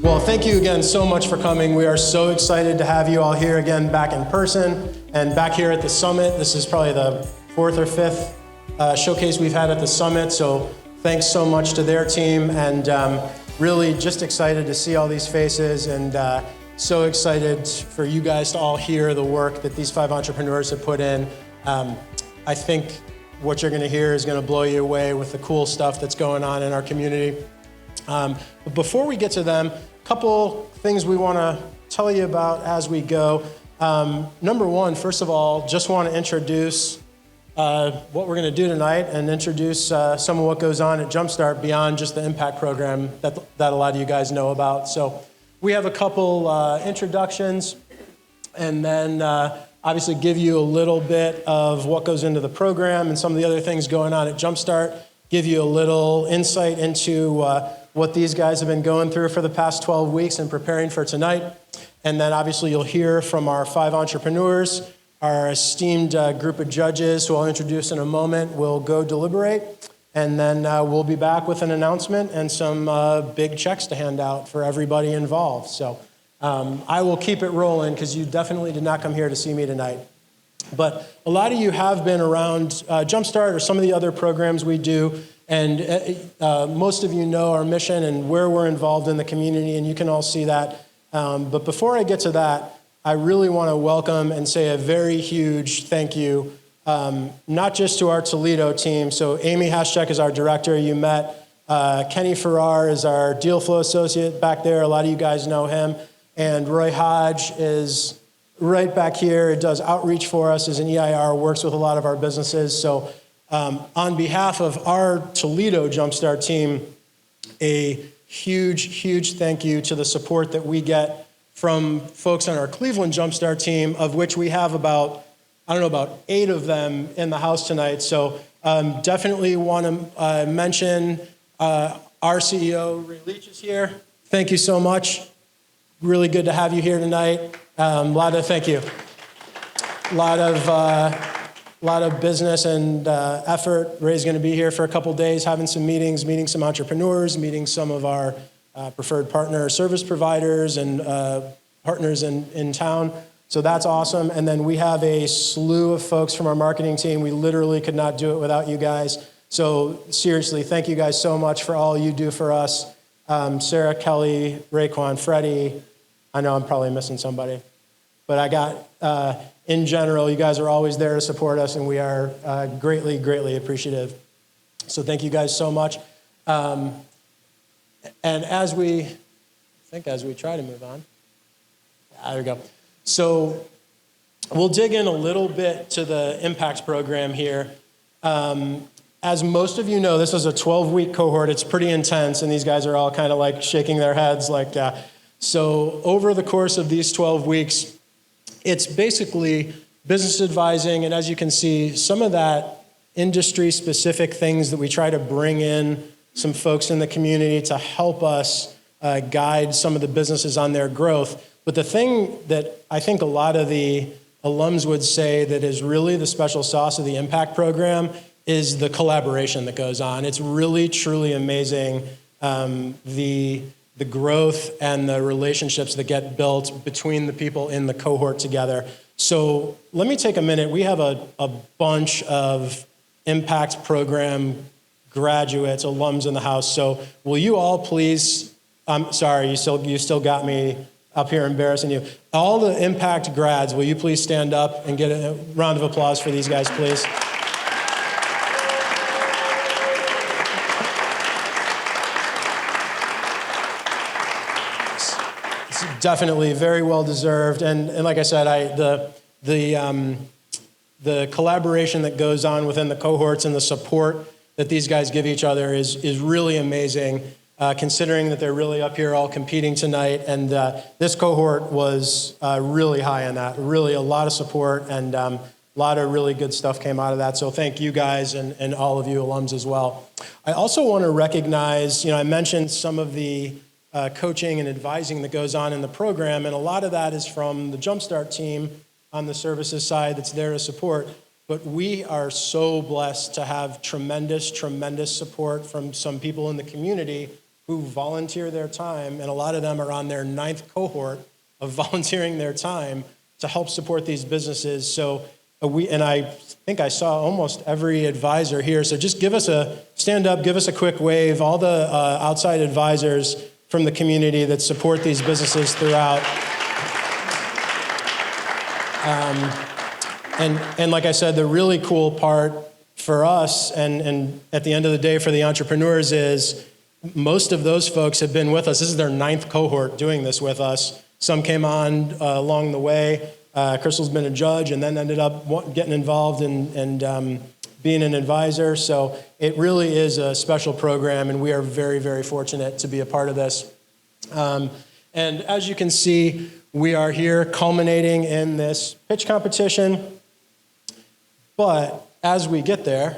Well, thank you again so much for coming. We are so excited to have you all here again back in person and back here at the summit. This is probably the fourth or fifth showcase we've had at the summit, so thanks so much to their team, and really just excited to see all these faces, and so excited for you guys to all hear the work that these 5 entrepreneurs have put in. I think what you're going to hear is going to blow you away with the cool stuff that's going on in our community. But before we get to them, a couple things we want to tell you about as we go. Number one, first of all, just want to introduce what we're going to do tonight and introduce some of what goes on at Jumpstart beyond just the impact program that a lot of you guys know about. So we have a couple introductions, and then obviously give you a little bit of what goes into the program and some of the other things going on at Jumpstart, give you a little insight into what these guys have been going through for the past 12 weeks and preparing for tonight. And then obviously you'll hear from our 5 entrepreneurs, our esteemed group of judges who I'll introduce in a moment. Will go deliberate, and then we'll be back with an announcement and some big checks to hand out for everybody involved. So I will keep it rolling because you definitely did not come here to see me tonight. But a lot of you have been around Jumpstart or some of the other programs we do, and most of you know our mission and where we're involved in the community, and you can all see that. But before I get to that, I really want to welcome and say a very huge thank you, not just to our Toledo team. So Amy Haschek is our director, you met. Kenny Farrar is our deal flow associate back there. A lot of you guys know him. And Roy Hodge is right back here. It does outreach for us as an EIR, works with a lot of our businesses. So on behalf of our Toledo Jumpstart team, a huge, huge thank you to the support that we get from folks on our Cleveland Jumpstart team, of which we have about 8 of them in the house tonight. So definitely want to mention our CEO, Ray Leach, is here. Thank you so much. Really good to have you here tonight. Thank you. A lot of business and effort. Ray's going to be here for a couple days, having some meetings, meeting some entrepreneurs, meeting some of our preferred partner service providers and partners in town. So that's awesome. And then we have a slew of folks from our marketing team. We literally could not do it without you guys. So seriously, thank you guys so much for all you do for us. Sarah, Kelly, Raekwon, Freddie. I know I'm probably missing somebody. But I got, in general, you guys are always there to support us, and we are greatly, greatly appreciative. So thank you guys so much. And as we try to move on, there we go. So we'll dig in a little bit to the Impacts program here. As most of you know, this is a 12-week cohort. It's pretty intense, and these guys are all kind of like shaking their heads like that. So over the course of these 12 weeks, it's basically business advising, and as you can see, some of that industry-specific things that we try to bring in some folks in the community to help us guide some of the businesses on their growth. But the thing that I think a lot of the alums would say that is really the special sauce of the Impact program is the collaboration that goes on. It's really, truly amazing, the growth and the relationships that get built between the people in the cohort together. So let me take a minute. We have a bunch of Impact program graduates, alums in the house. So will you all please, I'm sorry, you still got me up here embarrassing you. All the Impact grads, will you please stand up and get a round of applause for these guys, please? Definitely very well deserved, and like I said, the collaboration that goes on within the cohorts and the support that these guys give each other is really amazing, considering that they're really up here all competing tonight. And this cohort was really high on that. Really, a lot of support and a lot of really good stuff came out of that. So thank you guys and all of you alums as well. I also want to recognize, I mentioned some of the coaching and advising that goes on in the program, and a lot of that is from the Jumpstart team on the services side that's there to support. But we are so blessed to have tremendous, tremendous support from some people in the community who volunteer their time, and a lot of them are on their 9th cohort of volunteering their time to help support these businesses. So and I think I saw almost every advisor here. So just stand up, give us a quick wave. All the outside advisors from the community that support these businesses throughout. And like I said, the really cool part for us and at the end of the day for the entrepreneurs is most of those folks have been with us. This is their 9th cohort doing this with us. Some came on along the way. Crystal's been a judge and then ended up getting involved and being an advisor. So it really is a special program, and we are very, very fortunate to be a part of this. And as you can see, we are here culminating in this pitch competition. But as we get there,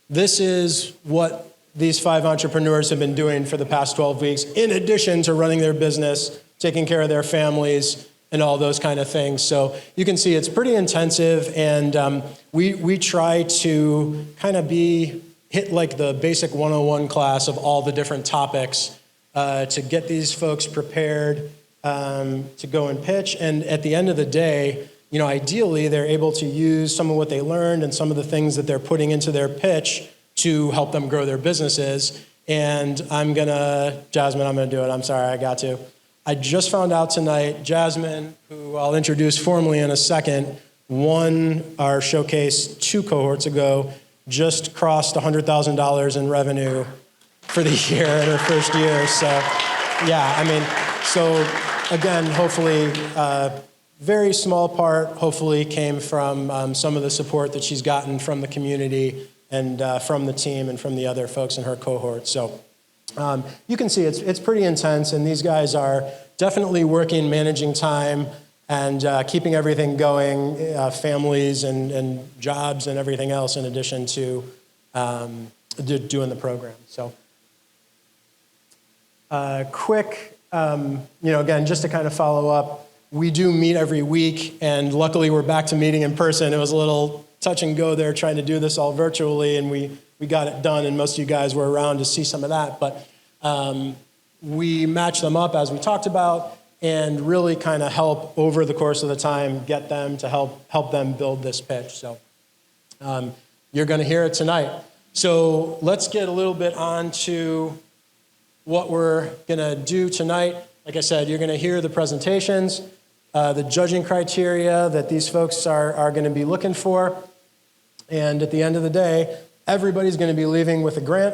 this is what these 5 entrepreneurs have been doing for the past 12 weeks, in addition to running their business, taking care of their families, and all those kind of things. So you can see it's pretty intensive, and we try to kind of hit like the basic 101 class of all the different topics to get these folks prepared to go and pitch. And at the end of the day, ideally they're able to use some of what they learned and some of the things that they're putting into their pitch to help them grow their businesses. And Jasmine, I'm gonna do it. I'm sorry, I got to. I just found out tonight, Jasmine, who I'll introduce formally in a second, won our showcase 2 cohorts ago, just crossed $100,000 in revenue for the year in her first year. So, so again, hopefully, very small part, hopefully came from some of the support that she's gotten from the community and from the team and from the other folks in her cohort. So you can see it's pretty intense, and these guys are definitely working, managing time, and keeping everything going, families and jobs and everything else in addition to doing the program. So quick, again, just to kind of follow up, we do meet every week, and luckily we're back to meeting in person. It was a little touch and go there trying to do this all virtually, and we got it done, and most of you guys were around to see some of that. But we match them up as we talked about and really kind of help over the course of the time get them to help them build this pitch. So you're going to hear it tonight. So let's get a little bit on to what we're going to do tonight. Like I said, you're going to hear the presentations, the judging criteria that these folks are going to be looking for. And at the end of the day, everybody's going to be leaving with a grant,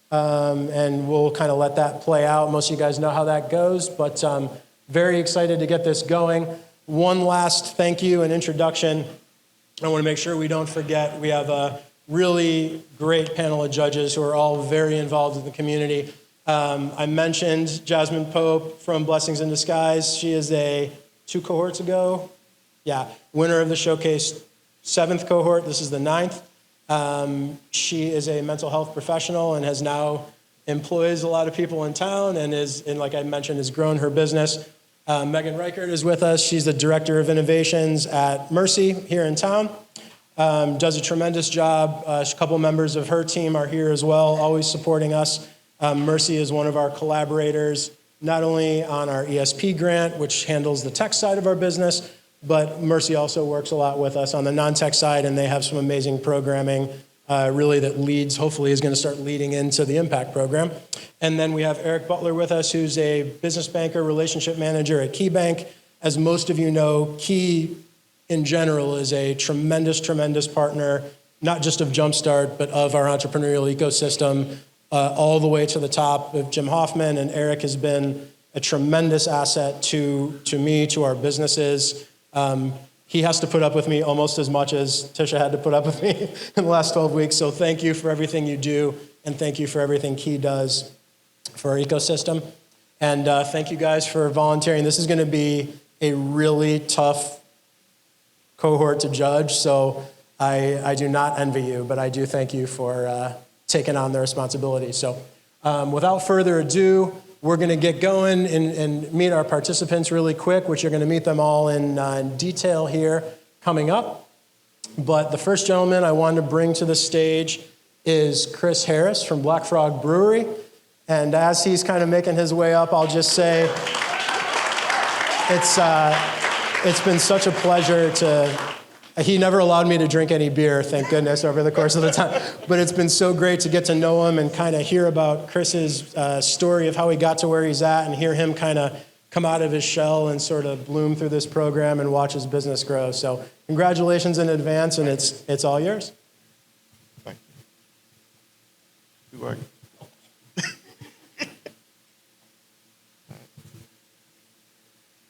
and we'll kind of let that play out. Most of you guys know how that goes, but very excited to get this going. One last thank you and introduction. I want to make sure we don't forget, we have a really great panel of judges who are all very involved in the community. I mentioned Jasmine Pope from Blessings in Disguise. She is 2 cohorts ago, winner of the Showcase 7th cohort. This is the 9th. She is a mental health professional and has now employs a lot of people in town and like I mentioned, has grown her business. Megan Reichert is with us. She's the Director of Innovations at Mercy here in town. Does a tremendous job. A couple members of her team are here as well, always supporting us. Mercy is one of our collaborators, not only on our ESP grant, which handles the tech side of our business, but Mercy also works a lot with us on the non-tech side, and they have some amazing programming really that hopefully is going to start leading into the Impact program. And then we have Eric Butler with us, who's a business banker, relationship manager at KeyBank. As most of you know, Key in general is a tremendous, tremendous partner, not just of Jumpstart, but of our entrepreneurial ecosystem, all the way to the top of Jim Hoffman. And Eric has been a tremendous asset to me, to our businesses. He has to put up with me almost as much as Tisha had to put up with me in the last 12 weeks. So thank you for everything you do, and thank you for everything Key does for our ecosystem. And thank you guys for volunteering. This is going to be a really tough cohort to judge, so I do not envy you, but I do thank you for taking on the responsibility. So without further ado, we're going to get going and meet our participants really quick, which you're going to meet them all in detail here coming up. But the first gentleman I wanted to bring to the stage is Chris Harris from Black Frog Brewery. And as he's kind of making his way up, I'll just say it's been such a pleasure he never allowed me to drink any beer, thank goodness, over the course of the time. But it's been so great to get to know him and kind of hear about Chris's story of how he got to where he's at and hear him kind of come out of his shell and sort of bloom through this program and watch his business grow. So congratulations in advance, and it's all yours. Thank you. Who are you?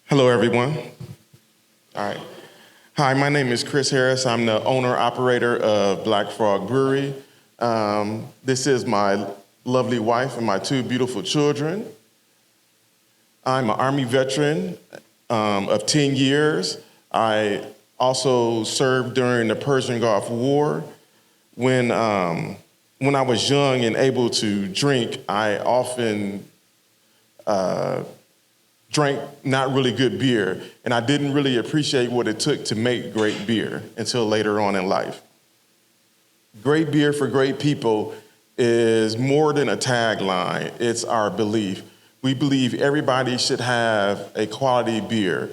Hello, everyone. All right. Hi, my name is Chris Harris. I'm the owner-operator of Black Frog Brewery. This is my lovely wife and my 2 beautiful children. I'm an Army veteran of 10 years. I also served during the Persian Gulf War. When I was young and able to drink, I often drank not really good beer, and I didn't really appreciate what it took to make great beer until later on in life. Great beer for great people is more than a tagline, it's our belief. We believe everybody should have a quality beer.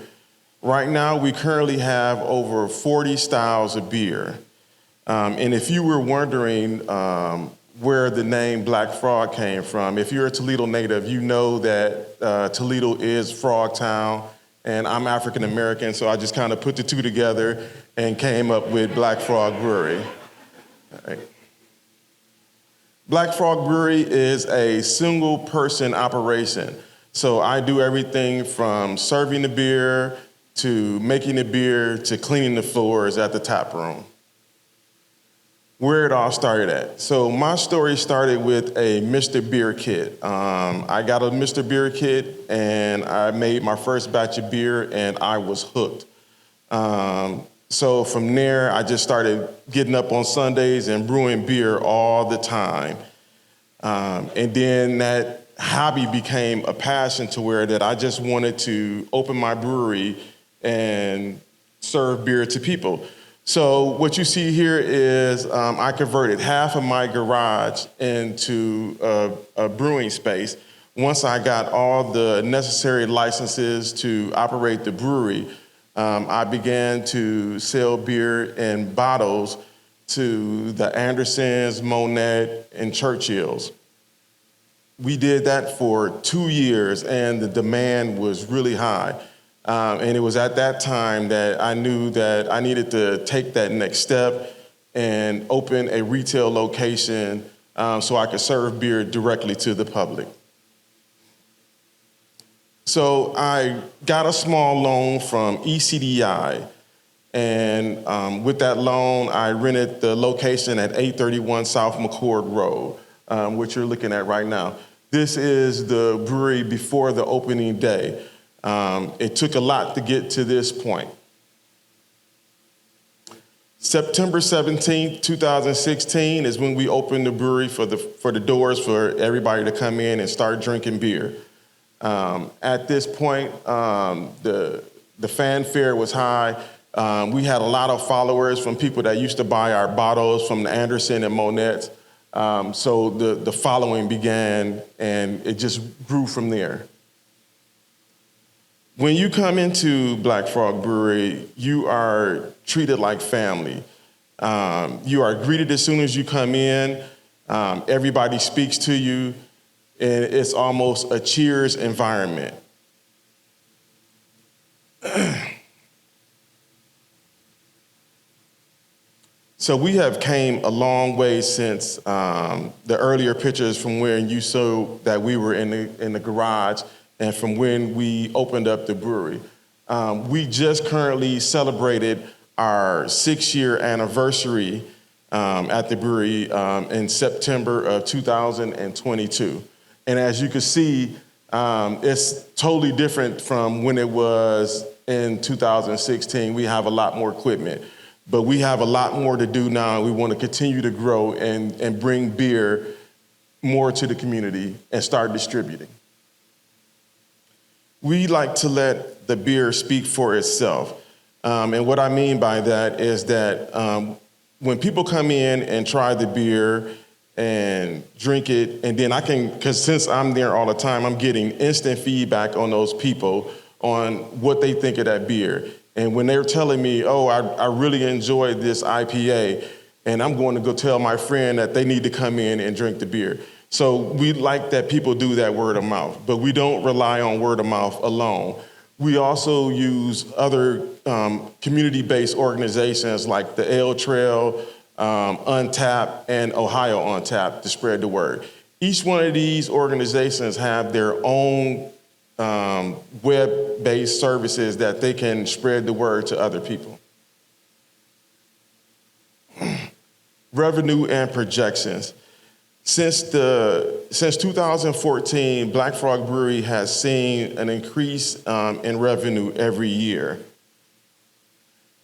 Right now, we currently have over 40 styles of beer. And if you were wondering where the name Black Frog came from, if you're a Toledo native, you know that Toledo is Frog Town, and I'm African American, so I just kind of put the 2 together and came up with Black Frog Brewery. All right. Black Frog Brewery is a single-person operation, so I do everything from serving the beer to making the beer to cleaning the floors at the tap room. Where it all started at. So my story started with a Mr. Beer kit. I got a Mr. Beer kit and I made my first batch of beer and I was hooked. So from there, I just started getting up on Sundays and brewing beer all the time. And then that hobby became a passion to where that I just wanted to open my brewery and serve beer to people. So what you see here is I converted half of my garage into a brewing space. Once I got all the necessary licenses to operate the brewery, I began to sell beer in bottles to the Andersons, Monette, and Churchills. We did that for 2 years, and the demand was really high. And it was at that time that I knew that I needed to take that next step and open a retail location so I could serve beer directly to the public. So I got a small loan from ECDI, and with that loan, I rented the location at 831 South McCord Road, which you're looking at right now. This is the brewery before the opening day. It took a lot to get to this point. September 17th, 2016 is when we opened the brewery for the doors for everybody to come in and start drinking beer. At this point, the fanfare was high. We had a lot of followers from people that used to buy our bottles from the Anderson and Monette. So the following began, and it just grew from there. When you come into Black Frog Brewery, you are treated like family. You are greeted as soon as you come in. Everybody speaks to you, and it's almost a cheers environment. So we have came a long way since the earlier pictures from when you saw that we were in the garage and from when we opened up the brewery. We just currently celebrated our 6-year anniversary at the brewery in September of 2022. And as you can see, it's totally different from when it was in 2016. We have a lot more equipment, but we have a lot more to do now. We want to continue to grow and bring beer more to the community and start distributing. We like to let the beer speak for itself. And what I mean by that is that when people come in and try the beer and drink it. And then I can, because since I'm there all the time, I'm getting instant feedback on those people on what they think of that beer. And when they're telling me, oh, I really enjoyed this IPA, and I'm going to go tell my friend that they need to come in and drink the beer. So we like that people do that word of mouth, but we don't rely on word of mouth alone. We also use other community-based organizations like the Ale Trail, Untapped, and Ohio Untapped to spread the word. Each one of these organizations have their own web-based services that they can spread the word to other people. Revenue and projections. Since 2014, Black Frog Brewery has seen an increase in revenue every year.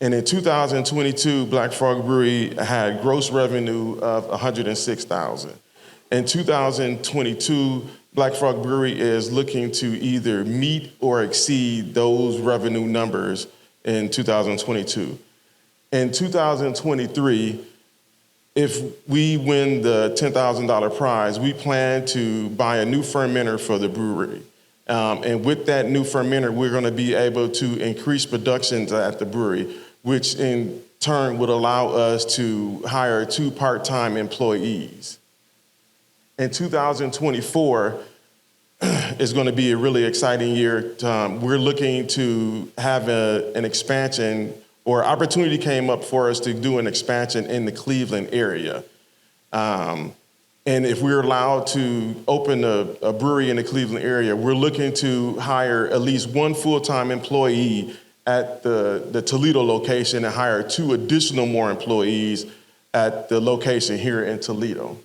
And in 2022, Black Frog Brewery had gross revenue of $106,000. In 2022, Black Frog Brewery is looking to either meet or exceed those revenue numbers in 2022. In 2023, if we win the $10,000 prize, we plan to buy a new fermenter for the brewery. And with that new fermenter, we're going to be able to increase productions at the brewery, which in turn would allow us to hire 2 part-time employees. In 2024 is going to be a really exciting year. We're looking to have an expansion, or opportunity came up for us to do an expansion in the Cleveland area. And if we're allowed to open a brewery in the Cleveland area, we're looking to hire at least 1 full-time employee at the Toledo location and hire 2 additional more employees at the location here in Toledo.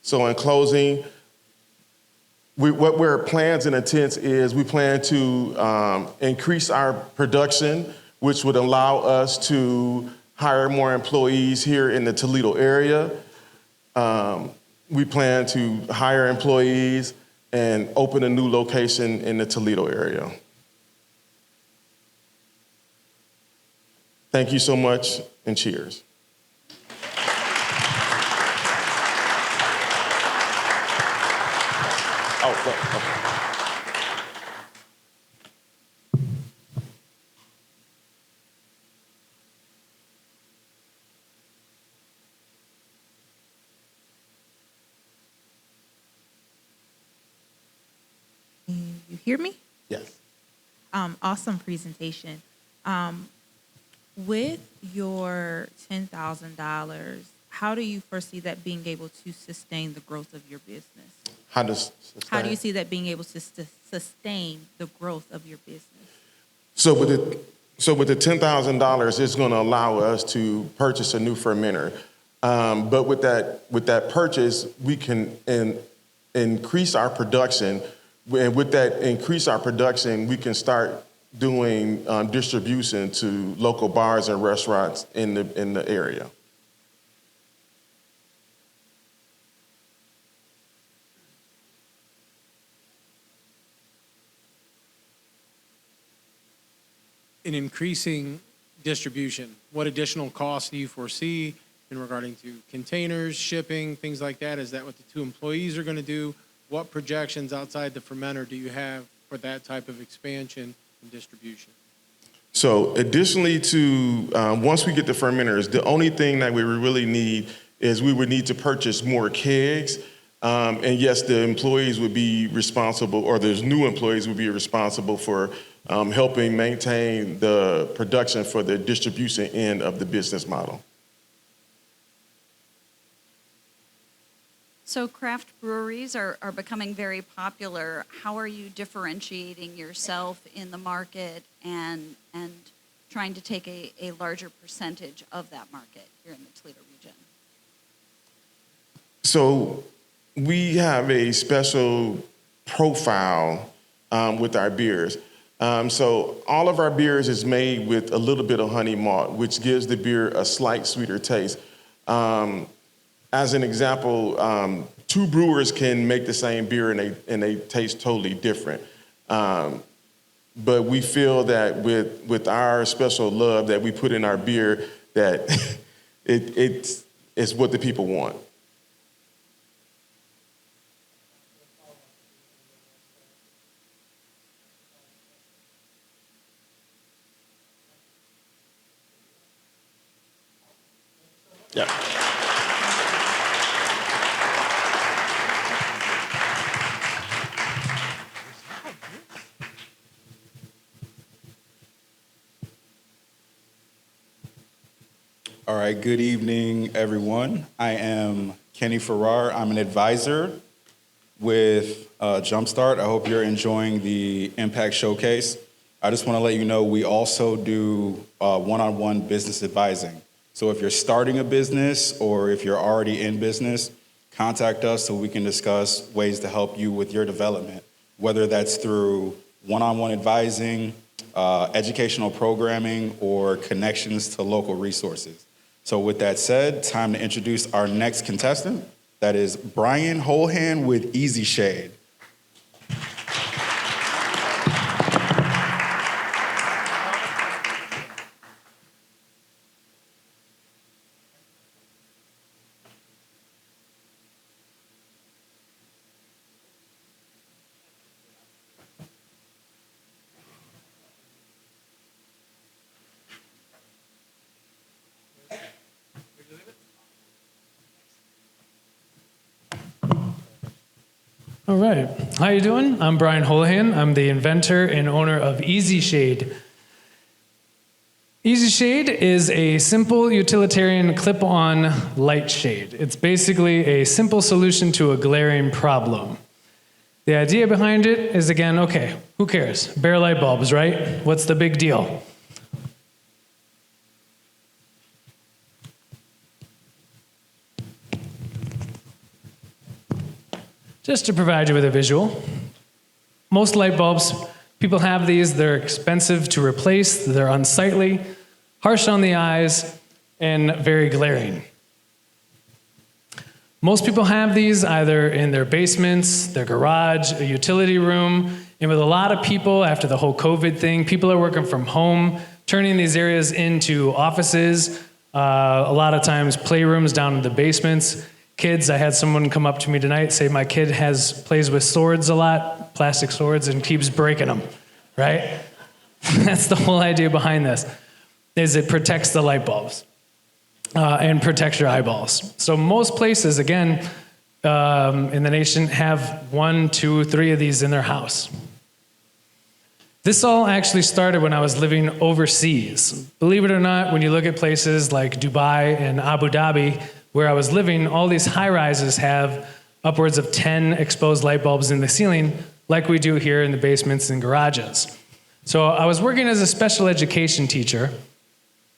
So in closing, what our plans and intents is we plan to increase our production, which would allow us to hire more employees here in the Toledo area. We plan to hire employees and open a new location in the Toledo area. Thank you so much, and cheers. Can you hear me? Yes. Awesome presentation. With your $10,000, how do you foresee that being able to sustain the growth of your business? How do you see that being able to sustain the growth of your business? So with the $10,000, it's going to allow us to purchase a new fermenter. But with that purchase, we can increase our production. And with that increase our production, we can start doing distribution to local bars and restaurants in the area. In increasing distribution, what additional costs do you foresee in regarding to containers, shipping, things like that? Is that what the 2 employees are going to do? What projections outside the fermenter do you have for that type of expansion and distribution? So additionally to, once we get the fermenters, the only thing that we really need is we would need to purchase more kegs. And yes, the employees would be responsible, or those new employees would be responsible for helping maintain the production for the distribution end of the business model. So craft breweries are becoming very popular. How are you differentiating yourself in the market and trying to take a larger percentage of that market here in the Toledo region? So we have a special profile with our beers. So all of our beers is made with a little bit of honey malt, which gives the beer a slight sweeter taste. As an example, 2 brewers can make the same beer and they taste totally different. But we feel that with our special love that we put in our beer, that it's what the people want. Yeah. All right, good evening, everyone. I am Kenny Farrar. I'm an advisor with Jumpstart. I hope you're enjoying the Impact Showcase. I just want to let you know we also do one-on-one business advising. So if you're starting a business or if you're already in business, contact us so we can discuss ways to help you with your development, whether that's through one-on-one advising, educational programming, or connections to local resources. So with that said, time to introduce our next contestant. That is Brian Holhan with Easy Shade. All right. How you doing? I'm Brian Holohan. I'm the inventor and owner of Easy Shade. Easy Shade is a simple utilitarian clip-on light shade. It's basically a simple solution to a glaring problem. The idea behind it is, again, okay, who cares? Bare light bulbs, right? What's the big deal? Just to provide you with a visual, most light bulbs, people have these, they're expensive to replace, they're unsightly, harsh on the eyes, and very glaring. Most people have these either in their basements, their garage, a utility room, and with a lot of people, after the whole COVID thing, people are working from home, turning these areas into offices, a lot of times playrooms down in the basements. Kids, I had someone come up to me tonight, say my kid plays with swords a lot, plastic swords, and keeps breaking them, right? That's the whole idea behind this, is it protects the light bulbs and protects your eyeballs. So most places, again, in the nation have 1, 2, 3 of these in their house. This all actually started when I was living overseas. Believe it or not, when you look at places like Dubai and Abu Dhabi, where I was living, all these high-rises have upwards of 10 exposed light bulbs in the ceiling, like we do here in the basements and garages. So I was working as a special education teacher,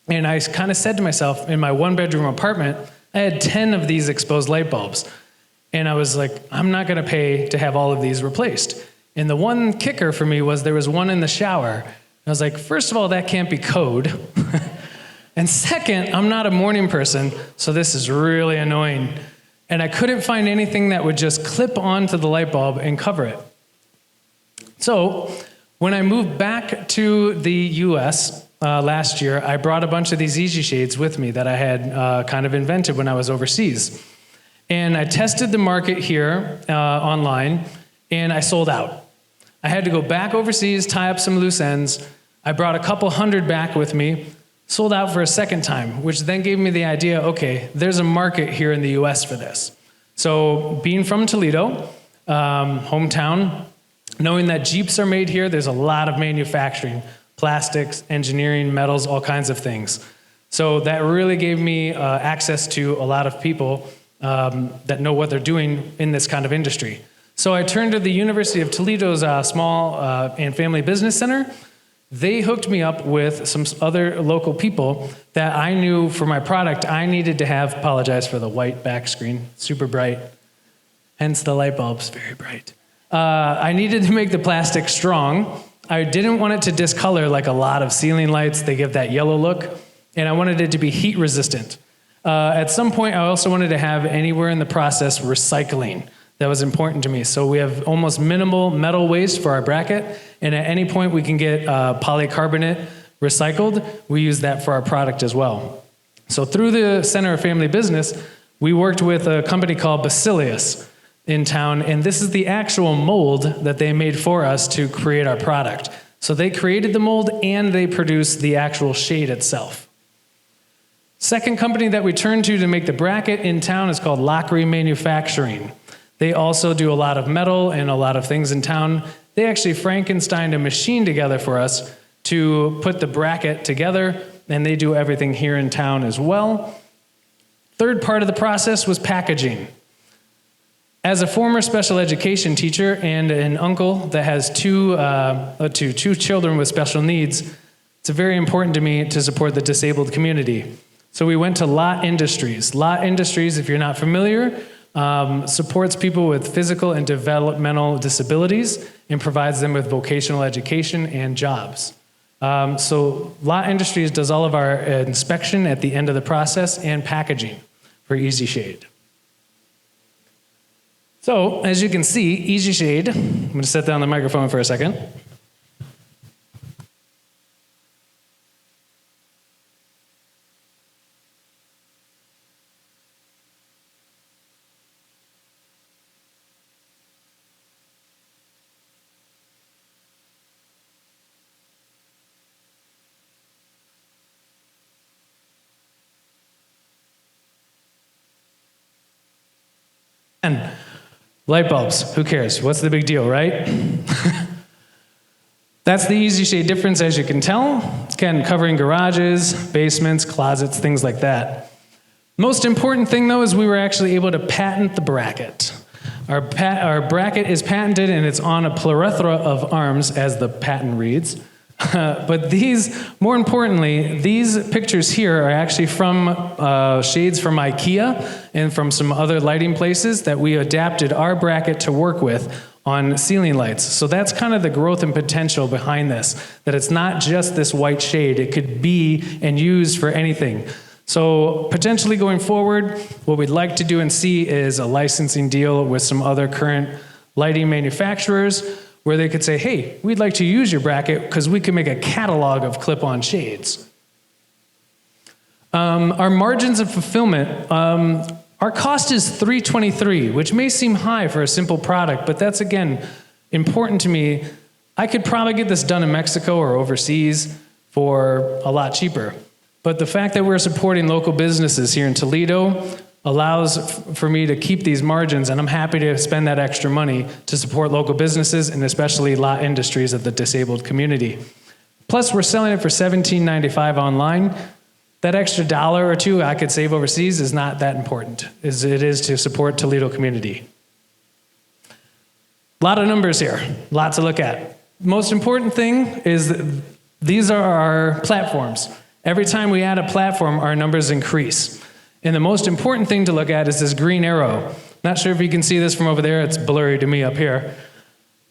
and I kind of said to myself, in my one-bedroom apartment, I had 10 of these exposed light bulbs. And I was like, I'm not gonna pay to have all of these replaced. And the one kicker for me was there was one in the shower. I was like, first of all, that can't be code. And second, I'm not a morning person, so this is really annoying. And I couldn't find anything that would just clip onto the light bulb and cover it. So when I moved back to the US last year, I brought a bunch of these Easy Shades with me that I had kind of invented when I was overseas. And I tested the market here online, and I sold out. I had to go back overseas, tie up some loose ends. I brought a couple hundred back with me, sold out for a second time, which then gave me the idea, okay, there's a market here in the US for this. So being from Toledo, hometown, knowing that Jeeps are made here, there's a lot of manufacturing, plastics, engineering, metals, all kinds of things. So that really gave me access to a lot of people that know what they're doing in this kind of industry. So I turned to the University of Toledo's Small and Family Business Center. They hooked me up with some other local people that I knew for my product I needed to have. Apologize for the white back screen, super bright, hence the light bulbs, very bright. I needed to make the plastic strong. I didn't want it to discolor like a lot of ceiling lights. They give that yellow look, and I wanted it to be heat resistant. At some point, I also wanted to have anywhere in the process recycling. That was important to me. So we have almost minimal metal waste for our bracket, and at any point we can get polycarbonate recycled. We use that for our product as well. So through the Center of Family Business, we worked with a company called Basilius in town, and this is the actual mold that they made for us to create our product. So they created the mold and they produced the actual shade itself. Second company that we turned to make the bracket in town is called Lockery Manufacturing. They also do a lot of metal and a lot of things in town. They actually Frankensteined a machine together for us to put the bracket together, and they do everything here in town as well. Third part of the process was packaging. As a former special education teacher and an uncle that has two children with special needs, it's very important to me to support the disabled community. So we went to Lot Industries. Lot Industries, if you're not familiar, supports people with physical and developmental disabilities and provides them with vocational education and jobs. So Lot Industries does all of our inspection at the end of the process and packaging for Easy Shade. So as you can see, Easy Shade, I'm going to set down the microphone for a second. And light bulbs, who cares? What's the big deal, right? That's the Easy Shade difference, as you can tell. Again, covering garages, basements, closets, things like that. Most important thing, though, is we were actually able to patent the bracket. Our bracket is patented, and it's on a plethora of arms, as the patent reads. But more importantly, these pictures here are actually from shades from IKEA and from some other lighting places that we adapted our bracket to work with on ceiling lights. So that's kind of the growth and potential behind this, that it's not just this white shade. It could be and used for anything. So potentially going forward, what we'd like to do and see is a licensing deal with some other current lighting manufacturers, where they could say, hey, we'd like to use your bracket because we can make a catalog of clip-on shades. Our margins of fulfillment, our cost is $323, which may seem high for a simple product, but that's, again, important to me. I could probably get this done in Mexico or overseas for a lot cheaper. But the fact that we're supporting local businesses here in Toledo allows for me to keep these margins, and I'm happy to spend that extra money to support local businesses and especially Lot Industries of the disabled community. Plus, we're selling it for $17.95 online. That extra $1 or $2 I could save overseas is not that important as it is to support Toledo community. A lot of numbers here, lot to look at. Most important thing is that these are our platforms. Every time we add a platform, our numbers increase. And the most important thing to look at is this green arrow. Not sure if you can see this from over there. It's blurry to me up here.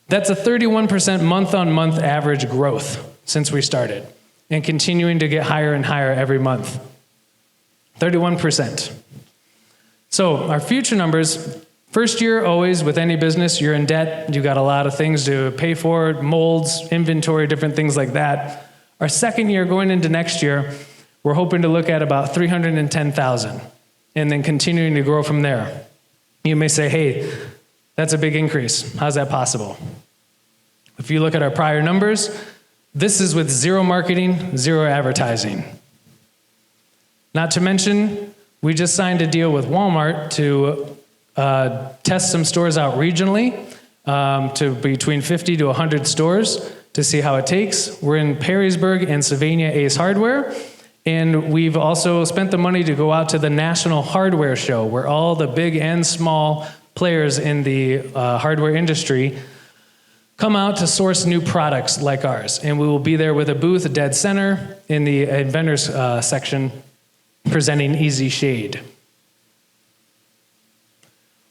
That's a 31% month-on-month average growth since we started, and continuing to get higher and higher every month. 31%. So our future numbers, first year always with any business, you're in debt. You got a lot of things to pay for, molds, inventory, different things like that. Our second year going into next year, we're hoping to look at about 310,000 and then continuing to grow from there. You may say, hey, that's a big increase. How's that possible? If you look at our prior numbers, this is with zero marketing, zero advertising. Not to mention, we just signed a deal with Walmart to test some stores out regionally to between 50 to 100 stores to see how it takes. We're in Perrysburg and Sylvania Ace Hardware. And we've also spent the money to go out to the National Hardware Show, where all the big and small players in the hardware industry come out to source new products like ours. And we will be there with a booth, dead center, in the inventors section, presenting Easy Shade.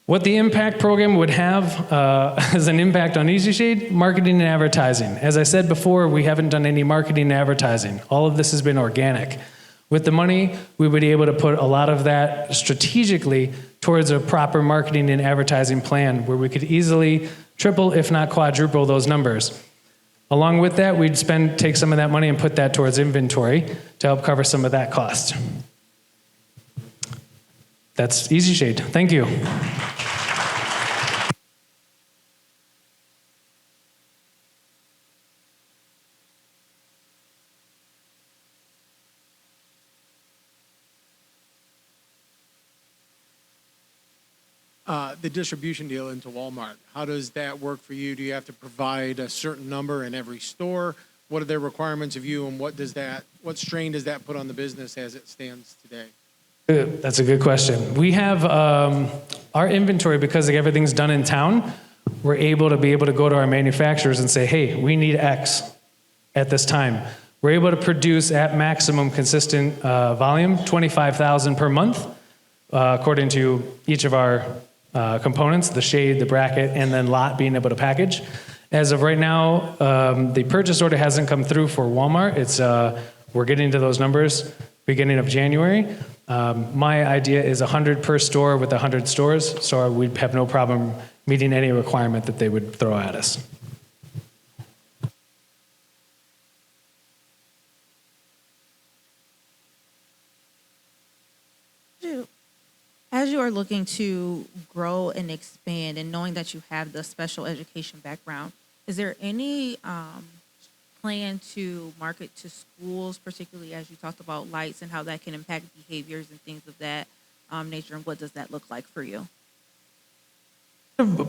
What the impact program would have as an impact on Easy Shade, marketing and advertising. As I said before, we haven't done any marketing and advertising. All of this has been organic. With the money, we would be able to put a lot of that strategically towards a proper marketing and advertising plan where we could easily triple, if not quadruple, those numbers. Along with that, we'd take some of that money and put that towards inventory to help cover some of that cost. that's Easy Shade. Thank you. The distribution deal into Walmart, how does that work for you? Do you have to provide a certain number in every store? What are their requirements of you, and what strain does that put on the business as it stands today? That's a good question. We have our inventory, because like everything's done in town, we're able to go to our manufacturers and say, hey, we need X at this time. We're able to produce at maximum consistent volume, 25,000 per month, according to each of our components, the shade, the bracket, and then lot being able to package. As of right now, the purchase order hasn't come through for Walmart. We're getting to those numbers beginning of January. My idea is 100 per store with 100 stores, so we'd have no problem meeting any requirement that they would throw at us. As you are looking to grow and expand, and knowing that you have the special education background, is there any plan to market to schools, particularly as you talked about lights and how that can impact behaviors and things of that nature, and what does that look like for you?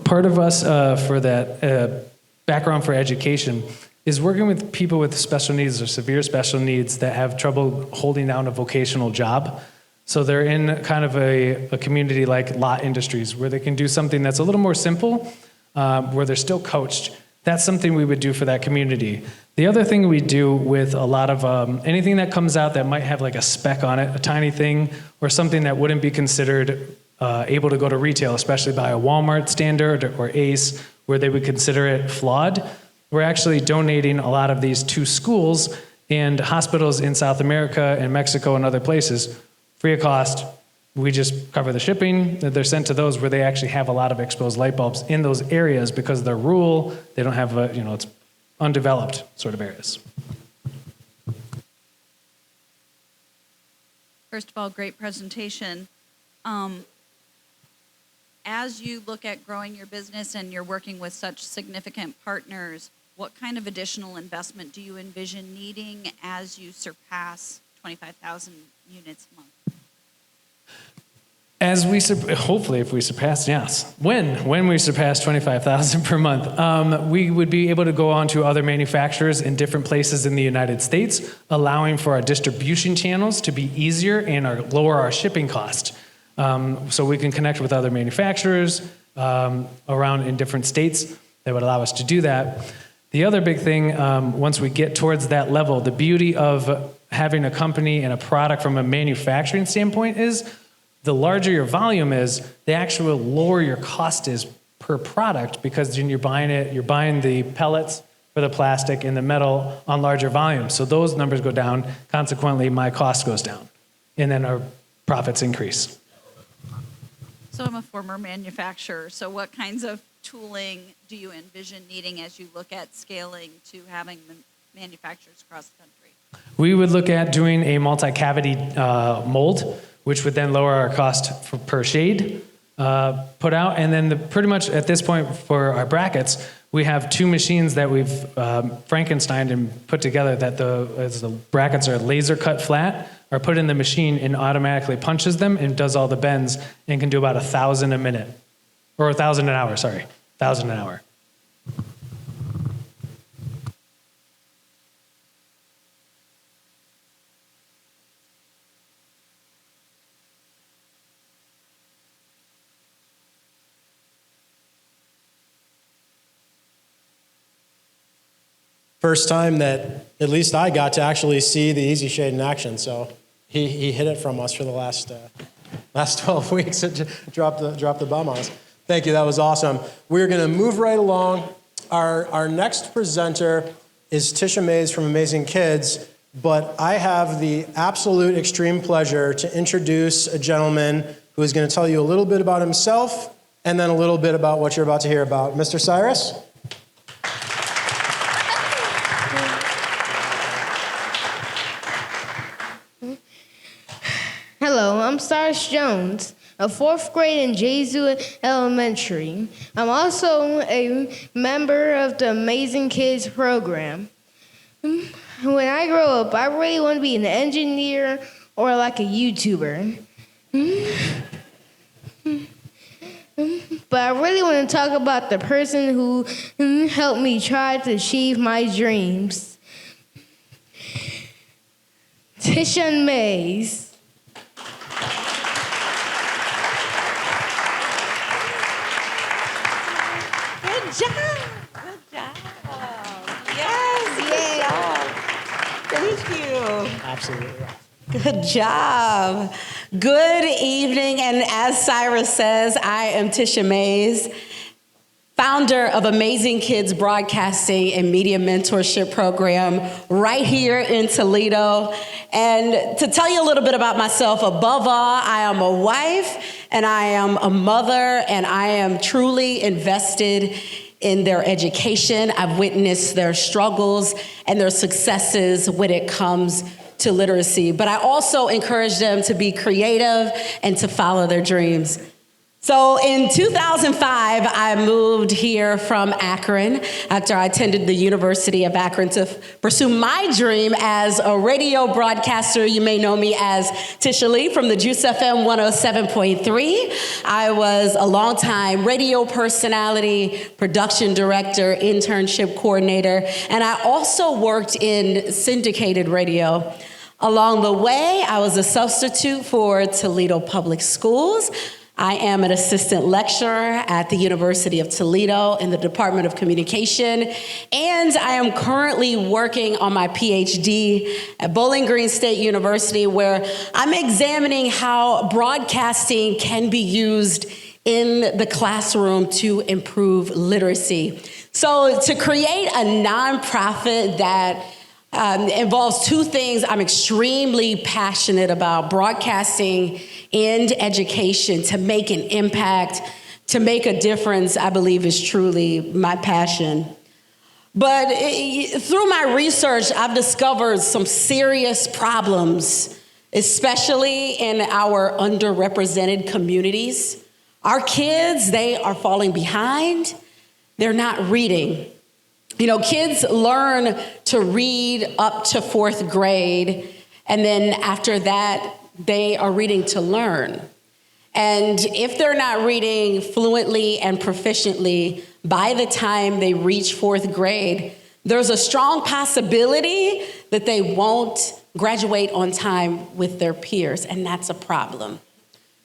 Part of us for that background for education is working with people with special needs or severe special needs that have trouble holding down a vocational job. So they're in kind of a community like Lot Industries, where they can do something that's a little more simple, where they're still coached. That's something we would do for that community. The other thing we do with a lot of anything that comes out that might have like a speck on it, a tiny thing, or something that wouldn't be considered able to go to retail, especially by a Walmart standard or Ace, where they would consider it flawed. We're actually donating a lot of these to schools and hospitals in South America and Mexico and other places, free of cost. We just cover the shipping. They're sent to those where they actually have a lot of exposed light bulbs in those areas because they're rural. They don't have, it's undeveloped sort of areas. First of all, great presentation. As you look at growing your business and you're working with such significant partners, what kind of additional investment do you envision needing as you surpass 25,000 units a month? Hopefully, if we surpass, yes. When we surpass 25,000 per month, we would be able to go on to other manufacturers in different places in the United States, allowing for our distribution channels to be easier and lower our shipping cost. So we can connect with other manufacturers around in different states that would allow us to do that. The other big thing, once we get towards that level, the beauty of having a company and a product from a manufacturing standpoint is the larger your volume is, the actual lower your cost is per product, because when you're buying the pellets for the plastic and the metal on larger volumes. So those numbers go down. Consequently, my cost goes down, and then our profits increase. So I'm a former manufacturer. So what kinds of tooling do you envision needing as you look at scaling to having manufacturers across the country? We would look at doing a multi-cavity mold, which would then lower our cost per shade put out. And then pretty much at this point for our brackets, we have two machines that we've Frankensteined and put together that as the brackets are laser cut flat, are put in the machine and automatically punches them and does all the bends and can do about 1,000 a minute. Or 1,000 an hour, sorry. 1,000 an hour. First time that at least I got to actually see the Easy Shade in action. So he hid it from us for the last 12 weeks. Dropped the bomb on us. Thank you. That was awesome. We're going to move right along. Our next presenter is Tisha Mays from Amazing Kids, but I have the absolute extreme pleasure to introduce a gentleman who is going to tell you a little bit about himself and then a little bit about what you're about to hear about. Mr. Cyrus? Hello, I'm Cyrus. Josh Jones, a 4th grade in Jesuit Elementary. I'm also a member of the Amazing Kids program. When I grow up, I really want to be an engineer or like a YouTuber. But I really want to talk about the person who helped me try to achieve my dreams. Tisha Mays. Good job. Good job. Yes, good job. Thank you. Absolutely. Good job. Good evening. And as Cyrus says, I am Tisha Mays, founder of Amazing Kids Broadcasting and Media Mentorship Program right here in Toledo. And to tell you a little bit about myself, above all, I am a wife and I am a mother and I am truly invested in their education. I've witnessed their struggles and their successes when it comes to literacy. But I also encourage them to be creative and to follow their dreams. So in 2005, I moved here from Akron after I attended the University of Akron to pursue my dream as a radio broadcaster. You may know me as Tisha Lee from the Juice FM 107.3. I was a longtime radio personality, production director, internship coordinator, and I also worked in syndicated radio. Along the way, I was a substitute for Toledo Public Schools. I am an assistant lecturer at the University of Toledo in the Department of Communication, and I am currently working on my PhD at Bowling Green State University, where I'm examining how broadcasting can be used in the classroom to improve literacy. So to create a nonprofit that involves two things I'm extremely passionate about: broadcasting and education, to make an impact, to make a difference, I believe is truly my passion. But through my research, I've discovered some serious problems, especially in our underrepresented communities. Our kids, they are falling behind. They're not reading. You know, kids learn to read up to 4th grade, and then after that, they are reading to learn. And if they're not reading fluently and proficiently by the time they reach 4th grade, there's a strong possibility that they won't graduate on time with their peers, and that's a problem.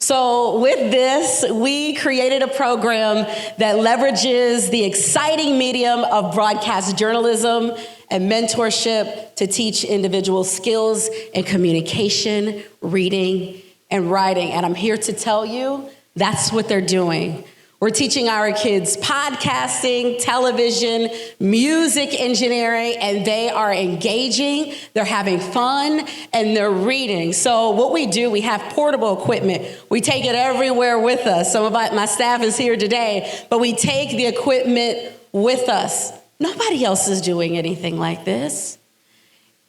So with this, we created a program that leverages the exciting medium of broadcast journalism and mentorship to teach individuals skills in communication, reading, and writing. And I'm here to tell you that's what they're doing. We're teaching our kids podcasting, television, music engineering, and they are engaging, they're having fun, and they're reading. So what we do, we have portable equipment. We take it everywhere with us. Some of my staff is here today, but we take the equipment with us. Nobody else is doing anything like this.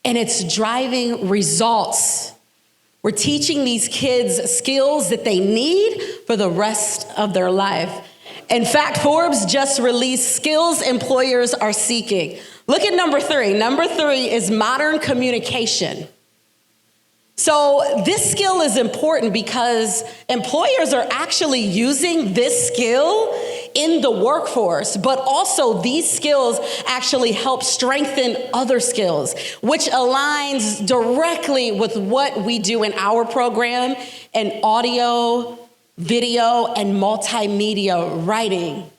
And it's driving results. We're teaching these kids skills that they need for the rest of their life. In fact, Forbes just released skills employers are seeking. Look at number 3. Number 3 is modern communication. So this skill is important because employers are actually using this skill in the workforce, but also these skills actually help strengthen other skills, which aligns directly with what we do in our program in audio, video, and multimedia writing.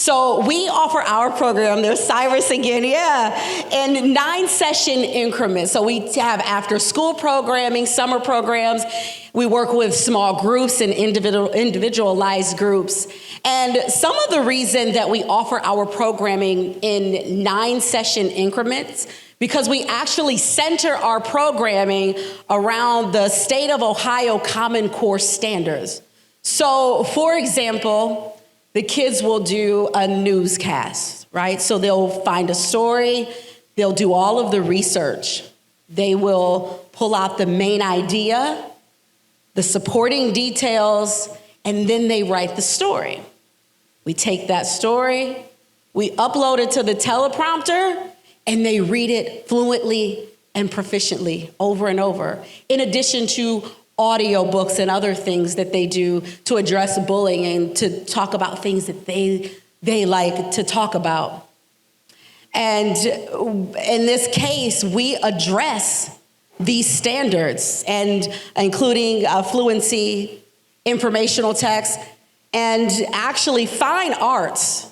So we offer our program, there's Cyrus again, in 9-session increments. So we have after school programming, summer programs. We work with small groups and individualized groups. And some of the reason that we offer our programming in 9-session increments, because we actually center our programming around the state of Ohio Common Core standards. So for example, the kids will do a newscast, right? So they'll find a story, they'll do all of the research. They will pull out the main idea, the supporting details, and then they write the story. We take that story, we upload it to the teleprompter, and they read it fluently and proficiently over and over, in addition to audio books and other things that they do to address bullying and to talk about things that they like to talk about. And in this case, we address these standards, and including fluency, informational text, and actually fine arts.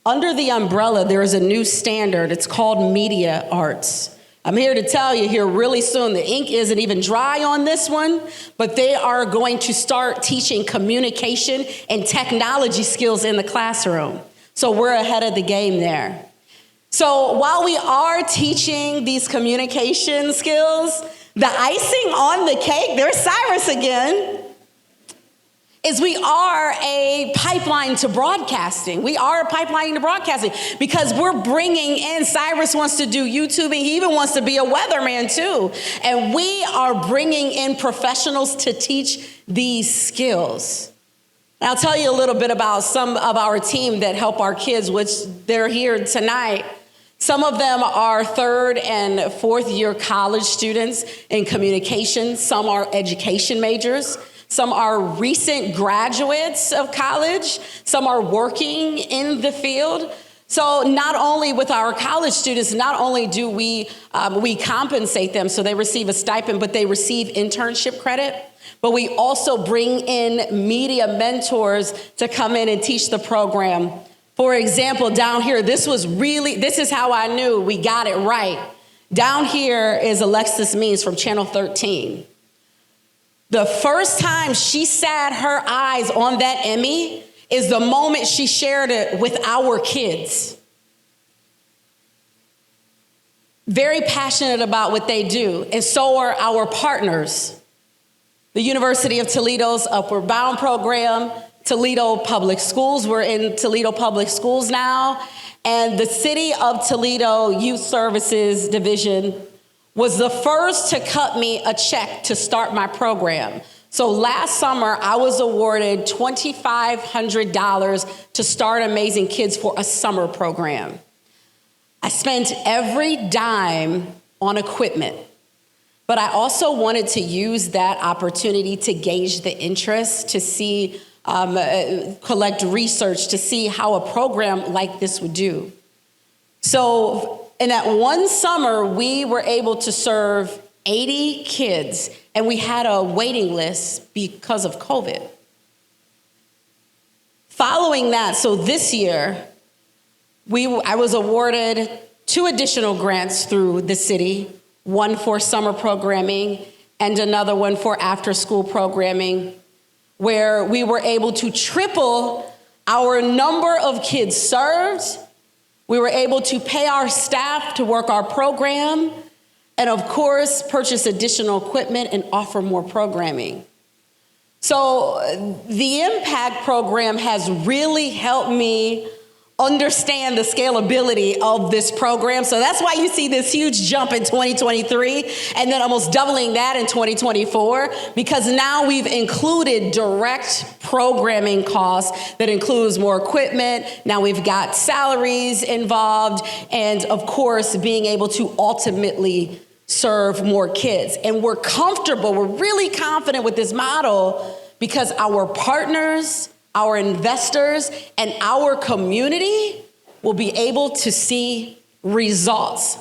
Under the umbrella, there is a new standard. It's called media arts. I'm here to tell you here really soon, the ink isn't even dry on this one, but they are going to start teaching communication and technology skills in the classroom. So we're ahead of the game there. So while we are teaching these communication skills, the icing on the cake, there's Cyrus again, is we are a pipeline to broadcasting. We are a pipeline to broadcasting because we're bringing in, Cyrus wants to do YouTube, and he even wants to be a weatherman too. And we are bringing in professionals to teach these skills. And I'll tell you a little bit about some of our team that help our kids, which they're here tonight. Some of them are third and fourth year college students in communication. Some are education majors. Some are recent graduates of college. Some are working in the field. So not only with our college students, not only do we compensate them so they receive a stipend, but they receive internship credit. But we also bring in media mentors to come in and teach the program. For example, down here, this is how I knew we got it right. Down here is Alexis Means from Channel 13. The first time she sat her eyes on that Emmy is the moment she shared it with our kids. Very passionate about what they do, and so are our partners. The University of Toledo's Upward Bound program, Toledo Public Schools. We're in Toledo Public Schools now. And the City of Toledo Youth Services Division was the first to cut me a check to start my program. So last summer, I was awarded $2,500 to start Amazing Kids for a summer program. I spent every dime on equipment, but I also wanted to use that opportunity to gauge the interest, to see, collect research, to see how a program like this would do. So in that one summer, we were able to serve 80 kids, and we had a waiting list because of COVID. Following that, so this year, I was awarded 2 additional grants through the city, one for summer programming and another one for after-school programming, where we were able to triple our number of kids served. We were able to pay our staff to work our program, and of course, purchase additional equipment and offer more programming. So the Impact program has really helped me understand the scalability of this program. So that's why you see this huge jump in 2023 and then almost doubling that in 2024, because now we've included direct programming costs that includes more equipment. Now we've got salaries involved, and of course, being able to ultimately serve more kids. And we're really confident with this model because our partners, our investors, and our community will be able to see results.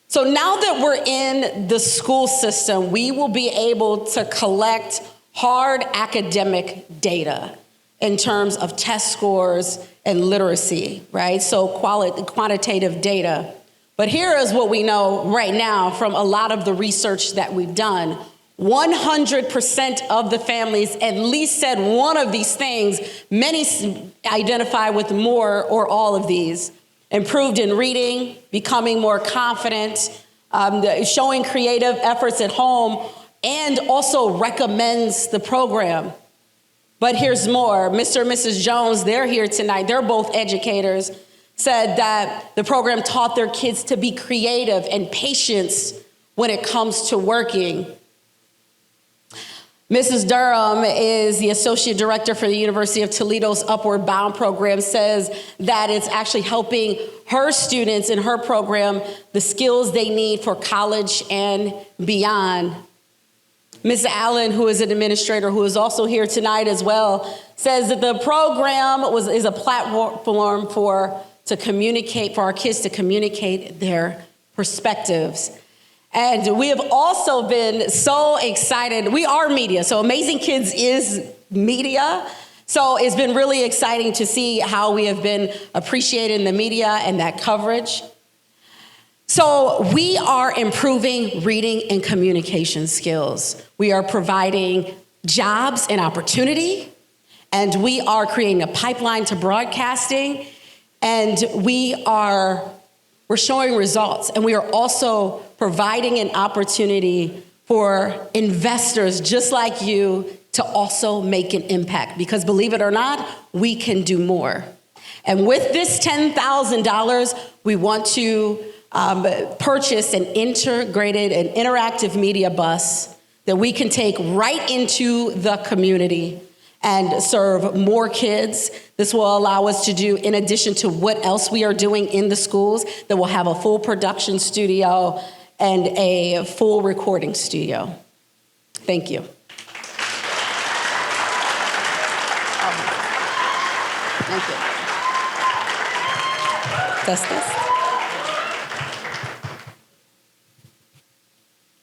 So now that we're in the school system, we will be able to collect hard academic data in terms of test scores and literacy, right? So quantitative data. But here is what we know right now from a lot of the research that we've done. 100% of the families at least said one of these things. Many identify with more or all of these. Improved in reading, becoming more confident, showing creative efforts at home, and also recommends the program. But here's more. Mr. and Mrs. Jones, they're here tonight. They're both educators, said that the program taught their kids to be creative and patient when it comes to working. Mrs. Durham is the associate director for the University of Toledo's Upward Bound program, says that it's actually helping her students in her program the skills they need for college and beyond. Ms. Allen, who is an administrator who is also here tonight as well, says that the program is a platform for our kids to communicate their perspectives. And we have also been so excited. We are media, so Amazing Kids is media. So it's been really exciting to see how we have been appreciated in the media and that coverage. So we are improving reading and communication skills. We are providing jobs and opportunity, and we are creating a pipeline to broadcasting, and we're showing results, and we are also providing an opportunity for investors just like you to also make an impact, because believe it or not, we can do more. And with this $10,000, we want to purchase an integrated and interactive media bus that we can take right into the community and serve more kids. This will allow us to do, in addition to what else we are doing in the schools, that we'll have a full production studio and a full recording studio. Thank you. Thank you. Test this.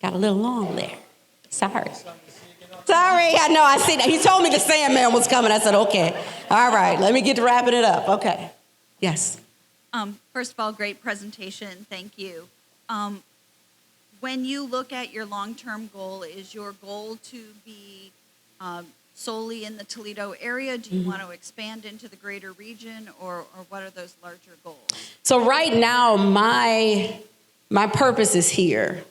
Got a little long there. Sorry, I know, I see that. He told me the Sandman was coming. I said, okay. All right, let me get to wrapping it up. Okay. Yes. First of all, great presentation. Thank you. When you look at your long-term goal, is your goal to be solely in the Toledo area? Do you want to expand into the greater region, or what are those larger goals? So right now, my purpose is here.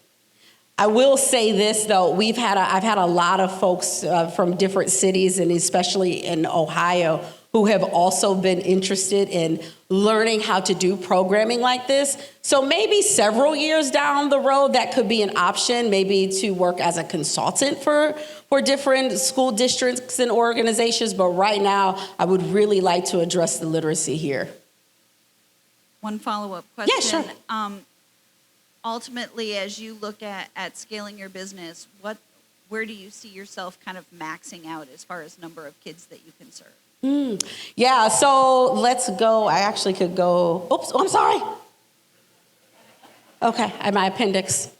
I will say this, though. I've had a lot of folks from different cities, and especially in Ohio, who have also been interested in learning how to do programming like this. So maybe several years down the road, that could be an option, maybe to work as a consultant for different school districts and organizations. But right now, I would really like to address the literacy here. One follow-up question. Yeah, sure. Ultimately, as you look at scaling your business, where do you see yourself kind of maxing out as far as number of kids that you can serve? Yeah, so let's go. I actually could go. Oops, I'm sorry. Okay, I have my appendix.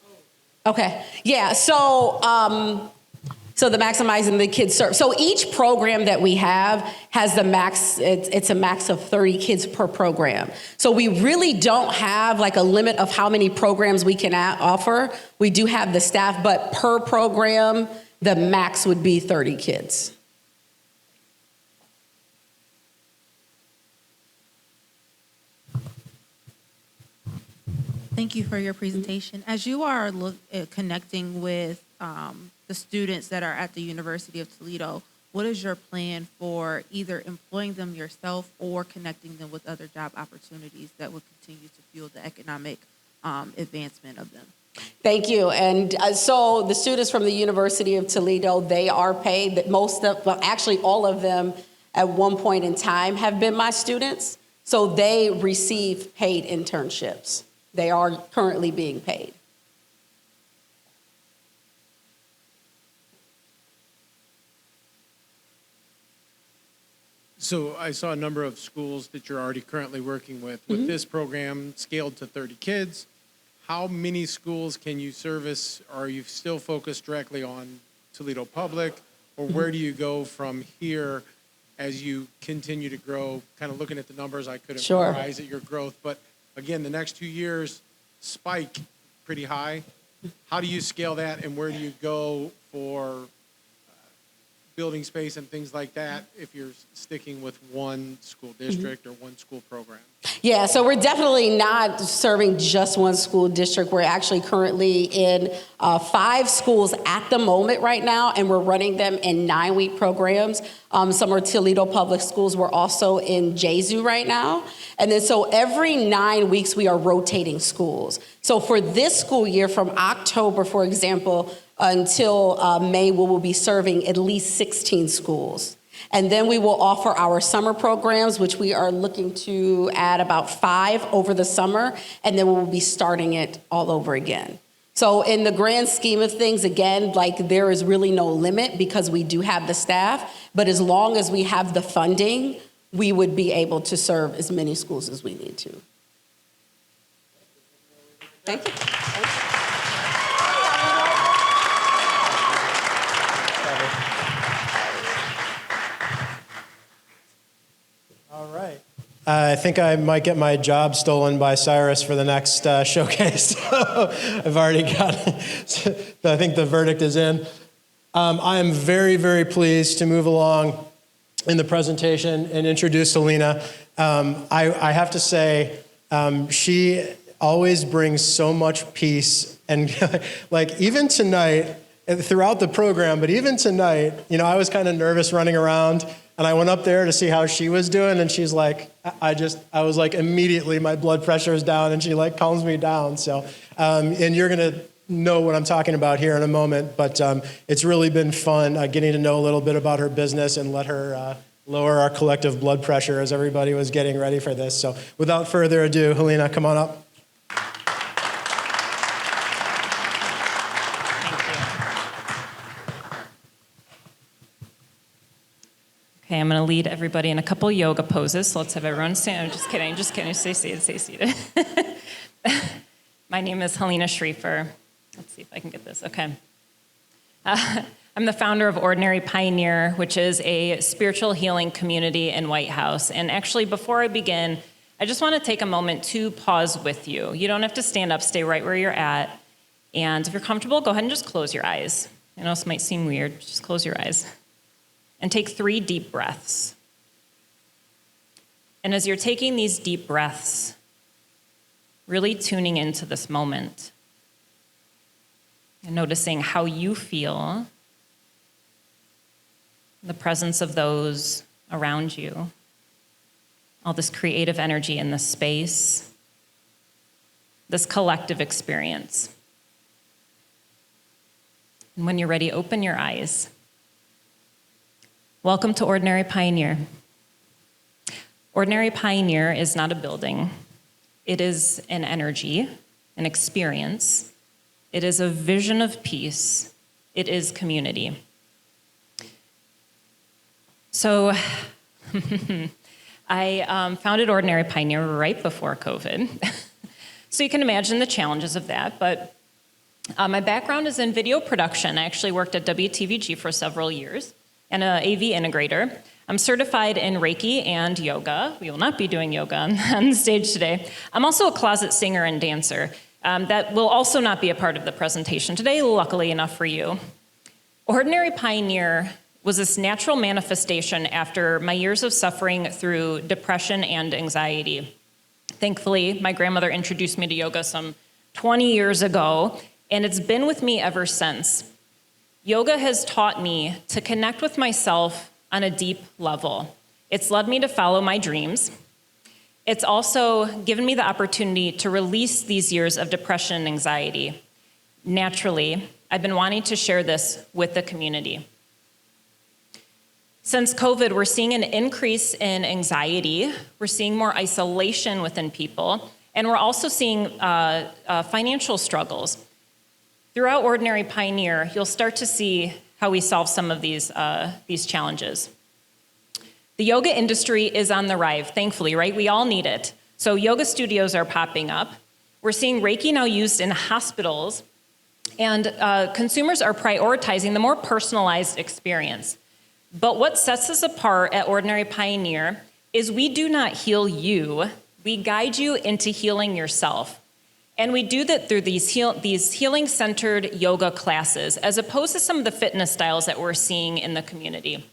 Okay, yeah, so the maximizing the kids serve. So each program that we have has the max, it's a max of 30 kids per program. So we really don't have like a limit of how many programs we can offer. We do have the staff, but per program, the max would be 30 kids. Thank you for your presentation. As you are connecting with the students that are at the University of Toledo, what is your plan for either employing them yourself or connecting them with other job opportunities that will continue to fuel the economic advancement of them? Thank you. And so the students from the University of Toledo, they are paid. Actually all of them at one point in time have been my students. So they receive paid internships. They are currently being paid. So I saw a number of schools that you're already currently working with. With this program scaled to 30 kids, how many schools can you service? Are you still focused directly on Toledo Public? Or where do you go from here as you continue to grow? Kind of looking at the numbers, I couldn't rise at your growth. But again, the next 2 years spike pretty high. How do you scale that, and where do you go for building space and things like that if you're sticking with one school district or one school program? Yeah, so we're definitely not serving just one school district. We're actually currently in 5 schools at the moment right now, and we're running them in 9-week programs. Some are Toledo Public Schools. We're also in Jesu right now. And then so every 9 weeks, we are rotating schools. So for this school year, from October, for example, until May, we will be serving at least 16 schools. And then we will offer our summer programs, which we are looking to add about 5 over the summer, and then we will be starting it all over again. So in the grand scheme of things, again, like there is really no limit because we do have the staff, but as long as we have the funding, we would be able to serve as many schools as we need to. Thank you. All right. I think I might get my job stolen by Cyrus for the next showcase. I've already got it. I think the verdict is in. I am very, very pleased to move along in the presentation and introduce Helena. I have to say, she always brings so much peace. And like even tonight, throughout the program, but even tonight, you know, I was kind of nervous running around. And I went up there to see how she was doing, and she's like, I was like, immediately my blood pressure is down, and she like calms me down. So, and you're gonna know what I'm talking about here in a moment, but it's really been fun getting to know a little bit about her business and let her lower our collective blood pressure as everybody was getting ready for this. So without further ado, Helena, come on up. Okay, I'm going to lead everybody in a couple yoga poses. So let's have everyone stand. I'm just kidding. Stay seated, stay seated. My name is Helena Schrieffer. Let's see if I can get this. Okay. I'm the founder of Ordinary Pioneer, which is a spiritual healing community in White House. And actually, before I begin, I just want to take a moment to pause with you. You don't have to stand up. Stay right where you're at. And if you're comfortable, go ahead and just close your eyes. I know this might seem weird. Just close your eyes. And take 3 deep breaths. And as you're taking these deep breaths, really tuning into this moment and noticing how you feel, the presence of those around you, all this creative energy in the space, this collective experience. And when you're ready, open your eyes. Welcome to Ordinary Pioneer. Ordinary Pioneer is not a building. It is an energy, an experience. It is a vision of peace. It is community. So I founded Ordinary Pioneer right before COVID. So you can imagine the challenges of that, but my background is in video production. I actually worked at WTVG for several years. And an AV integrator. I'm certified in Reiki and yoga. We will not be doing yoga on the stage today. I'm also a closet singer and dancer. That will also not be a part of the presentation today, luckily enough for you. Ordinary Pioneer was this natural manifestation after my years of suffering through depression and anxiety. Thankfully, my grandmother introduced me to yoga some 20 years ago, and it's been with me ever since. Yoga has taught me to connect with myself on a deep level. It's led me to follow my dreams. It's also given me the opportunity to release these years of depression and anxiety. Naturally, I've been wanting to share this with the community. Since COVID, we're seeing an increase in anxiety. We're seeing more isolation within people, and we're also seeing financial struggles. Throughout Ordinary Pioneer, you'll start to see how we solve some of these challenges. The yoga industry is on the rise, thankfully, right? We all need it. So yoga studios are popping up. We're seeing Reiki now used in hospitals, and consumers are prioritizing the more personalized experience. But what sets us apart at Ordinary Pioneer is we do not heal you, we guide you into healing yourself. And we do that through these healing-centered yoga classes, as opposed to some of the fitness styles that we're seeing in the community.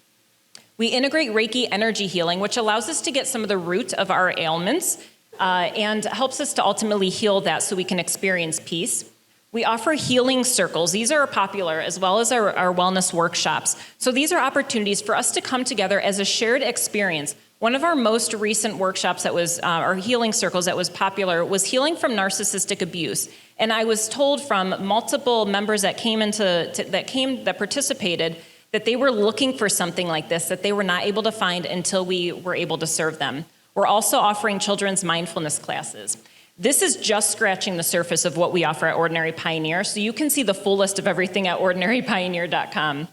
We integrate Reiki energy healing, which allows us to get some of the root of our ailments and helps us to ultimately heal that so we can experience peace. We offer healing circles. These are popular, as well as our wellness workshops. So these are opportunities for us to come together as a shared experience. One of our most recent workshops that was, our healing circles that was popular, was healing from narcissistic abuse. And I was told from multiple members that that participated, that they were looking for something like this that they were not able to find until we were able to serve them. We're also offering children's mindfulness classes. This is just scratching the surface of what we offer at Ordinary Pioneer, so you can see the full list of everything at ordinarypioneer.com.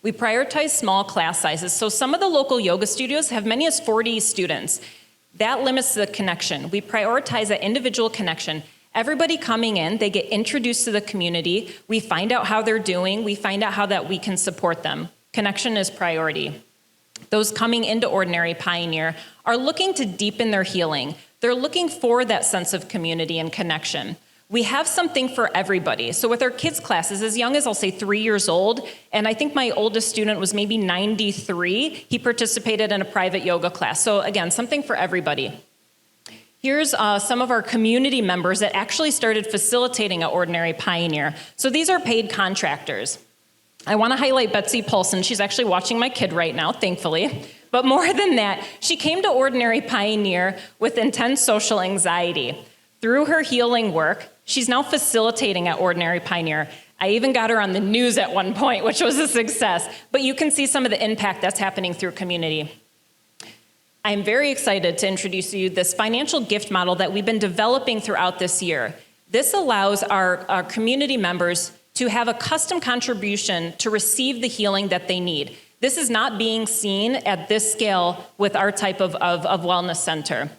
We prioritize small class sizes, so some of the local yoga studios have many as 40 students. That limits the connection. We prioritize that individual connection. Everybody coming in, they get introduced to the community. We find out how they're doing. We find out how that we can support them. Connection is priority. Those coming into Ordinary Pioneer are looking to deepen their healing. They're looking for that sense of community and connection. We have something for everybody. So with our kids' classes, as young as I'll say 3 years old, and I think my oldest student was maybe 93, he participated in a private yoga class. So again, something for everybody. Here's some of our community members that actually started facilitating at Ordinary Pioneer. So these are paid contractors. I want to highlight Betsy Paulson. She's actually watching my kid right now, thankfully. But more than that, she came to Ordinary Pioneer with intense social anxiety. Through her healing work, she's now facilitating at Ordinary Pioneer. I even got her on the news at one point, which was a success. But you can see some of the impact that's happening through community. I'm very excited to introduce to you this financial gift model that we've been developing throughout this year. This allows our community members to have a custom contribution to receive the healing that they need. This is not being seen at this scale with our type of wellness center.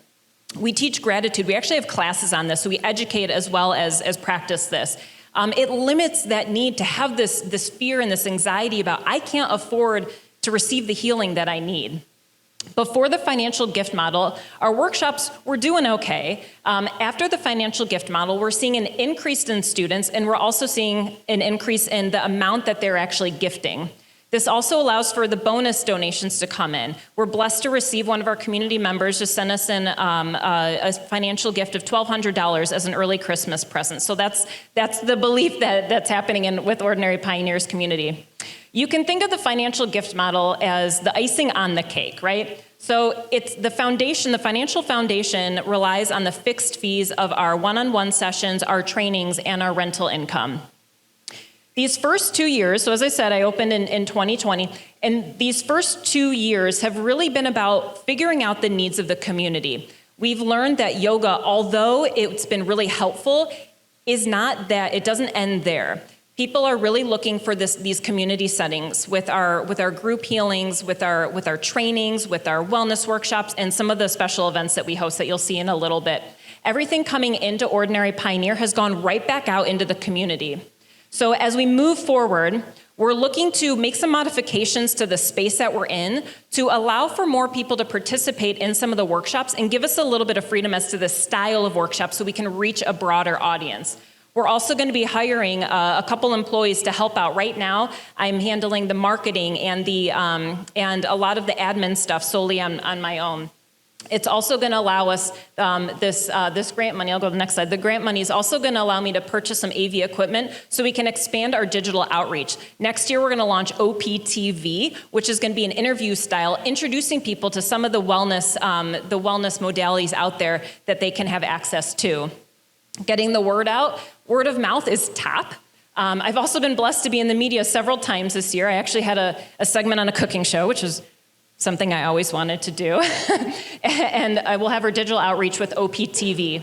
We teach gratitude. We actually have classes on this, so we educate as well as practice this. It limits that need to have this fear and this anxiety about, I can't afford to receive the healing that I need. Before the financial gift model, our workshops were doing okay. After the financial gift model, we're seeing an increase in students, and we're also seeing an increase in the amount that they're actually gifting. This also allows for the bonus donations to come in. We're blessed to receive one of our community members just sent us in a financial gift of $1,200 as an early Christmas present. So that's the belief that's happening with Ordinary Pioneers community. You can think of the financial gift model as the icing on the cake, right? So it's the foundation, the financial foundation relies on the fixed fees of our one-on-one sessions, our trainings, and our rental income. These first 2 years, so as I said, I opened in 2020, and these first 2 years have really been about figuring out the needs of the community. We've learned that yoga, although it's been really helpful, is not that, it doesn't end there. People are really looking for these community settings with our group healings, with our trainings, with our wellness workshops, and some of the special events that we host that you'll see in a little bit. Everything coming into Ordinary Pioneer has gone right back out into the community. So as we move forward, we're looking to make some modifications to the space that we're in to allow for more people to participate in some of the workshops and give us a little bit of freedom as to the style of workshops so we can reach a broader audience. We're also going to be hiring a couple employees to help out. Right now, I'm handling the marketing and and a lot of the admin stuff solely on my own. It's also going to allow us this grant money. I'll go to the next slide. The grant money is also going to allow me to purchase some AV equipment so we can expand our digital outreach. Next year, we're going to launch OPTV, which is going to be an interview style, introducing people to some of the wellness modalities out there that they can have access to. Getting the word out. Word of mouth is top. I've also been blessed to be in the media several times this year. I actually had a segment on a cooking show, which is something I always wanted to do. And I will have our digital outreach with OPTV.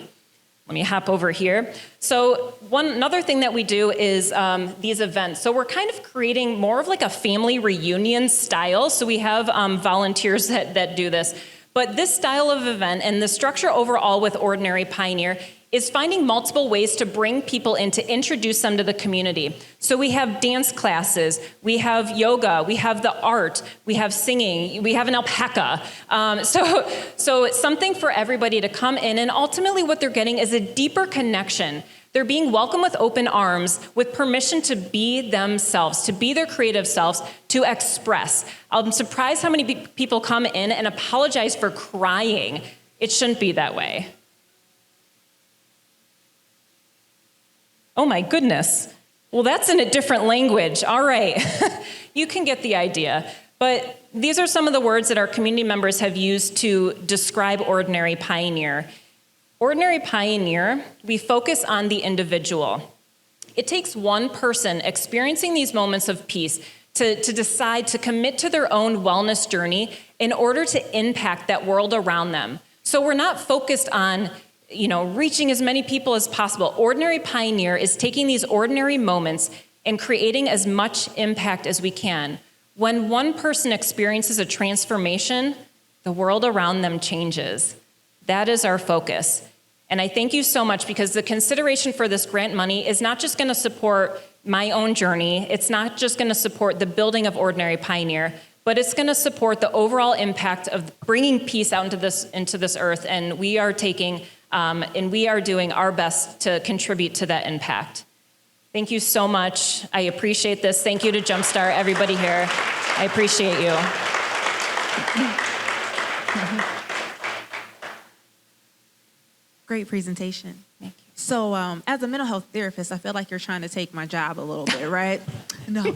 Let me hop over here. So another thing that we do is these events. So we're kind of creating more of like a family reunion style. So we have volunteers that do this. But this style of event and the structure overall with Ordinary Pioneer is finding multiple ways to bring people in to introduce them to the community. So we have dance classes, we have yoga, we have the art, we have singing, we have an alpaca. So it's something for everybody to come in, and ultimately what they're getting is a deeper connection. They're being welcomed with open arms, with permission to be themselves, to be their creative selves, to express. I'm surprised how many people come in and apologize for crying. It shouldn't be that way. Oh my goodness. Well, that's in a different language. All right. You can get the idea. But these are some of the words that our community members have used to describe Ordinary Pioneer. Ordinary Pioneer, we focus on the individual. It takes one person experiencing these moments of peace to decide to commit to their own wellness journey in order to impact that world around them. So we're not focused on, reaching as many people as possible. Ordinary Pioneer is taking these ordinary moments and creating as much impact as we can. When one person experiences a transformation, the world around them changes. That is our focus. And I thank you so much, because the consideration for this grant money is not just going to support my own journey. It's not just going to support the building of Ordinary Pioneer, but it's going to support the overall impact of bringing peace out into this earth. And we are taking and we are doing our best to contribute to that impact. Thank you so much. I appreciate this. Thank you to Jumpstart, everybody here. I appreciate you. Great presentation. Thank you. So as a mental health therapist, I feel like you're trying to take my job a little bit, right? No.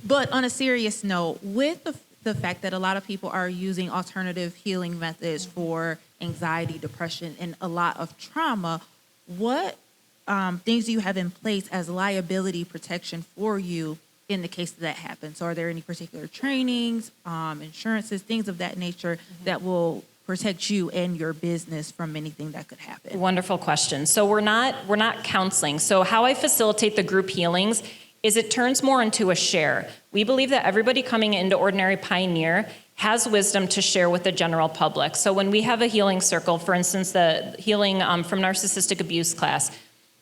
But on a serious note, with the fact that a lot of people are using alternative healing methods for anxiety, depression, and a lot of trauma, what things do you have in place as liability protection for you in the case that happens? So are there any particular trainings, insurances, things of that nature that will protect you and your business from anything that could happen? Wonderful question. So we're not counseling. So how I facilitate the group healings is it turns more into a share. We believe that everybody coming into Ordinary Pioneer has wisdom to share with the general public. So when we have a healing circle, for instance, the healing from narcissistic abuse class,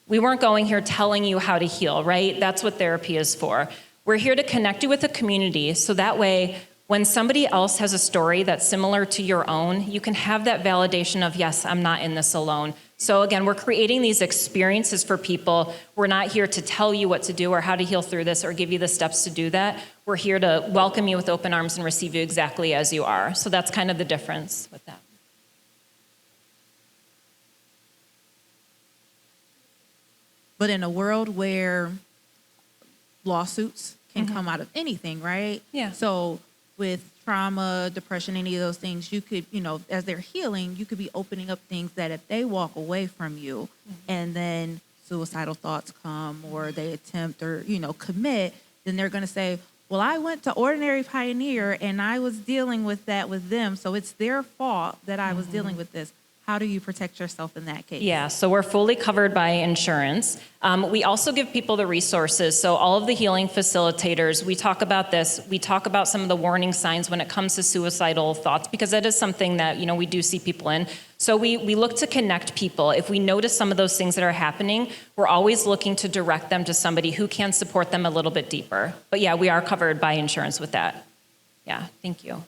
we weren't going here telling you how to heal, right? That's what therapy is for. We're here to connect you with a community, so that way, when somebody else has a story that's similar to your own, you can have that validation of, yes, I'm not in this alone. So again, we're creating these experiences for people. We're not here to tell you what to do or how to heal through this or give you the steps to do that. We're here to welcome you with open arms and receive you exactly as you are. So that's kind of the difference with that. But in a world where lawsuits can come out of anything, right? Yeah. So with trauma, depression, any of those things, you could, as they're healing, you could be opening up things that if they walk away from you and then suicidal thoughts come or they attempt or, commit, then they're going to say, well, I went to Ordinary Pioneer and I was dealing with that with them. So it's their fault that I was dealing with this. How do you protect yourself in that case? Yeah, so we're fully covered by insurance. We also give people the resources. So all of the healing facilitators, we talk about this. We talk about some of the warning signs when it comes to suicidal thoughts, because that is something that, we do see people in. So we look to connect people. If we notice some of those things that are happening, we're always looking to direct them to somebody who can support them a little bit deeper. But yeah, we are covered by insurance with that. Yeah, thank you.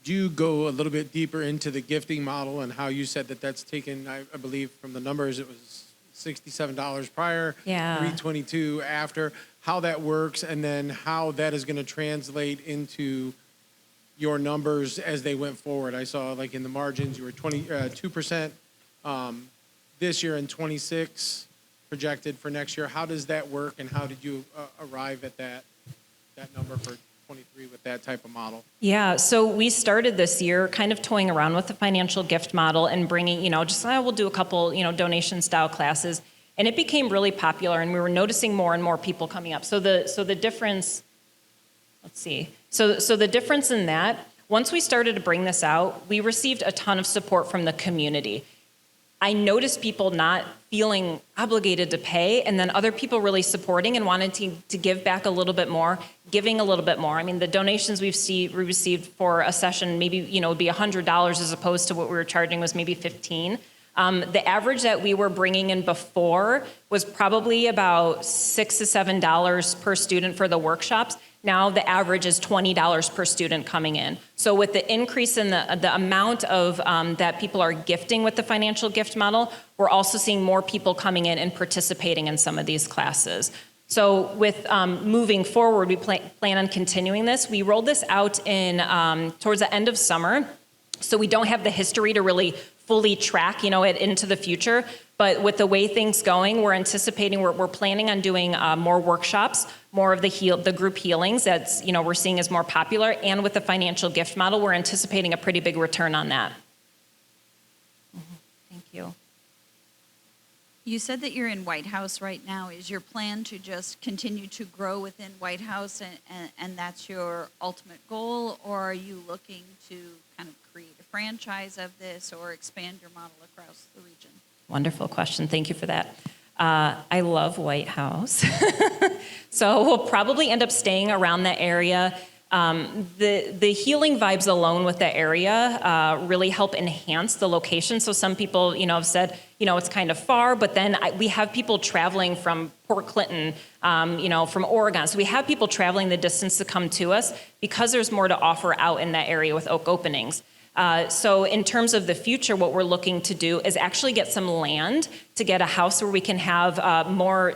Do you go a little bit deeper into the gifting model and how you said that that's taken, I believe from the numbers, it was $67 prior, Yeah. $322 after, how that works, and then how that is going to translate into your numbers as they went forward? I saw like in the margins, you were 2% this year and 26 projected for next year. How does that work, and how did you arrive at that number for 23 with that type of model? Yeah, so we started this year kind of toying around with the financial gift model and bringing, we'll do a couple, donation style classes. And it became really popular, and we were noticing more and more people coming up. So the difference, let's see. So the difference in that, once we started to bring this out, we received a ton of support from the community. I noticed people not feeling obligated to pay, and then other people really supporting and wanting to give back a little bit more, giving a little bit more. I mean, the donations we received for a session maybe, would be $100 as opposed to what we were charging was maybe $15. The average that we were bringing in before was probably about $6 to $7 per student for the workshops. Now the average is $20 per student coming in. So with the increase in the amount of that people are gifting with the financial gift model, we're also seeing more people coming in and participating in some of these classes. So with moving forward, we plan on continuing this. We rolled this out in towards the end of summer, so we don't have the history to really fully track, it into the future. But with the way things going, we're anticipating, we're planning on doing more workshops, more of the group healings that's, we're seeing is more popular. And with the financial gift model, we're anticipating a pretty big return on that. Thank you. You said that you're in White House right now. Is your plan to just continue to grow within White House and that's your ultimate goal? Or are you looking to kind of create a franchise of this or expand your model across the region? Wonderful question. Thank you for that. I love White House. So we'll probably end up staying around the area. The healing vibes alone with the area really help enhance the location. So some people, have said, it's kind of far, but then we have people traveling from Port Clinton, from Oregon. So we have people traveling the distance to come to us because there's more to offer out in that area with Oak openings. So in terms of the future, what we're looking to do is actually get some land to get a house where we can have more,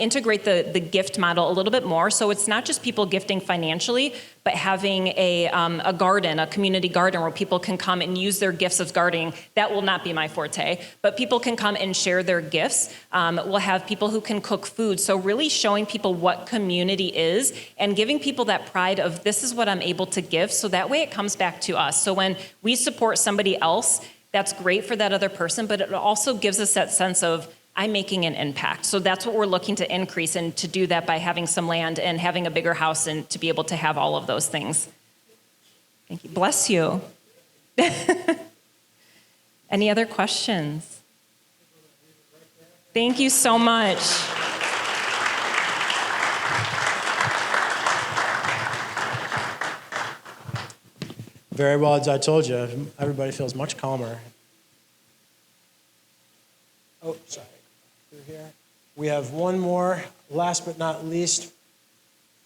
integrate the gift model a little bit more. So it's not just people gifting financially, but having a garden, a community garden where people can come and use their gifts of gardening. That will not be my forte, but people can come and share their gifts. We'll have people who can cook food. So really showing people what community is and giving people that pride of this is what I'm able to give. So that way it comes back to us. So when we support somebody else, that's great for that other person, but it also gives us that sense of I'm making an impact. So that's what we're looking to increase, and to do that by having some land and having a bigger house and to be able to have all of those things. Thank you. Bless you. Any other questions? Thank you so much. Very well, as I told you, everybody feels much calmer. Oh, sorry. Through here. We have one more, last but not least,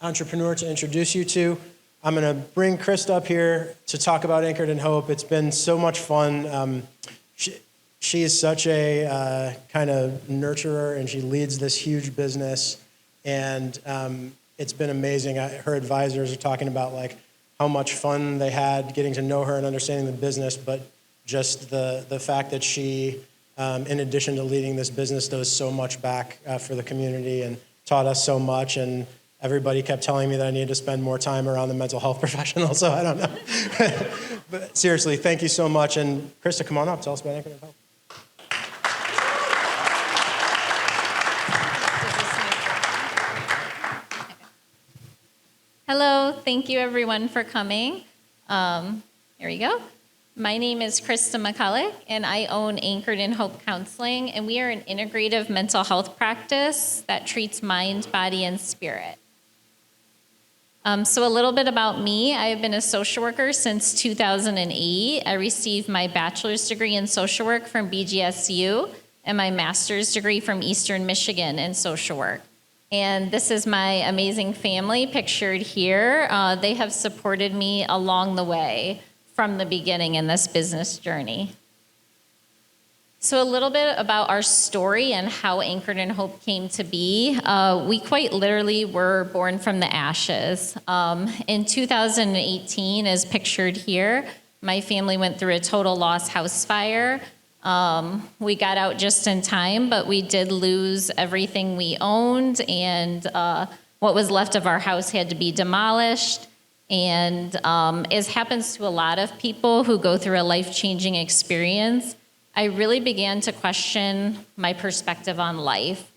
entrepreneur to introduce you to. I'm going to bring Krista up here to talk about Anchored in Hope. It's been so much fun. She is such a kind of nurturer, and she leads this huge business. And it's been amazing. Her advisors are talking about how much fun they had getting to know her and understanding the business, but just the fact that she, in addition to leading this business, does so much back for the community and taught us so much. And everybody kept telling me that I needed to spend more time around the mental health professional, so I don't know. But seriously, thank you so much. And Krista, come on up. Tell us about Anchored in Hope. Hello, thank you everyone for coming. Here we go. My name is Krista McCulloch, and I own Anchored in Hope Counseling, and we are an integrative mental health practice that treats mind, body, and spirit. So a little bit about me. I have been a social worker since 2008. I received my bachelor's degree in social work from BGSU and my master's degree from Eastern Michigan in social work. And this is my amazing family pictured here. They have supported me along the way from the beginning in this business journey. So a little bit about our story and how Anchored in Hope came to be. We quite literally were born from the ashes. In 2018, as pictured here, my family went through a total loss house fire. We got out just in time, but we did lose everything we owned, and what was left of our house had to be demolished. And as happens to a lot of people who go through a life-changing experience, I really began to question my perspective on life.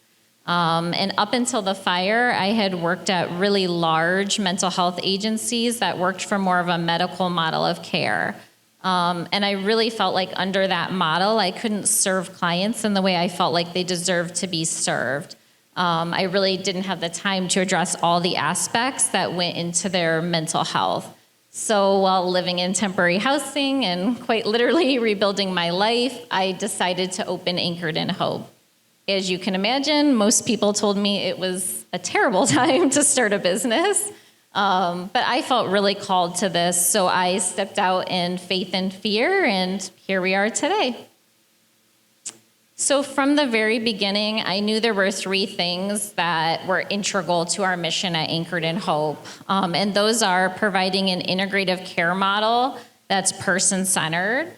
And up until the fire, I had worked at really large mental health agencies that worked for more of a medical model of care. And I really felt like under that model, I couldn't serve clients in the way I felt like they deserved to be served. I really didn't have the time to address all the aspects that went into their mental health. So while living in temporary housing and quite literally rebuilding my life, I decided to open Anchored in Hope. As you can imagine, most people told me it was a terrible time to start a business. But I felt really called to this, so I stepped out in faith and fear, and here we are today. So from the very beginning, I knew there were three things that were integral to our mission at Anchored in Hope. And those are providing an integrative care model that's person-centered,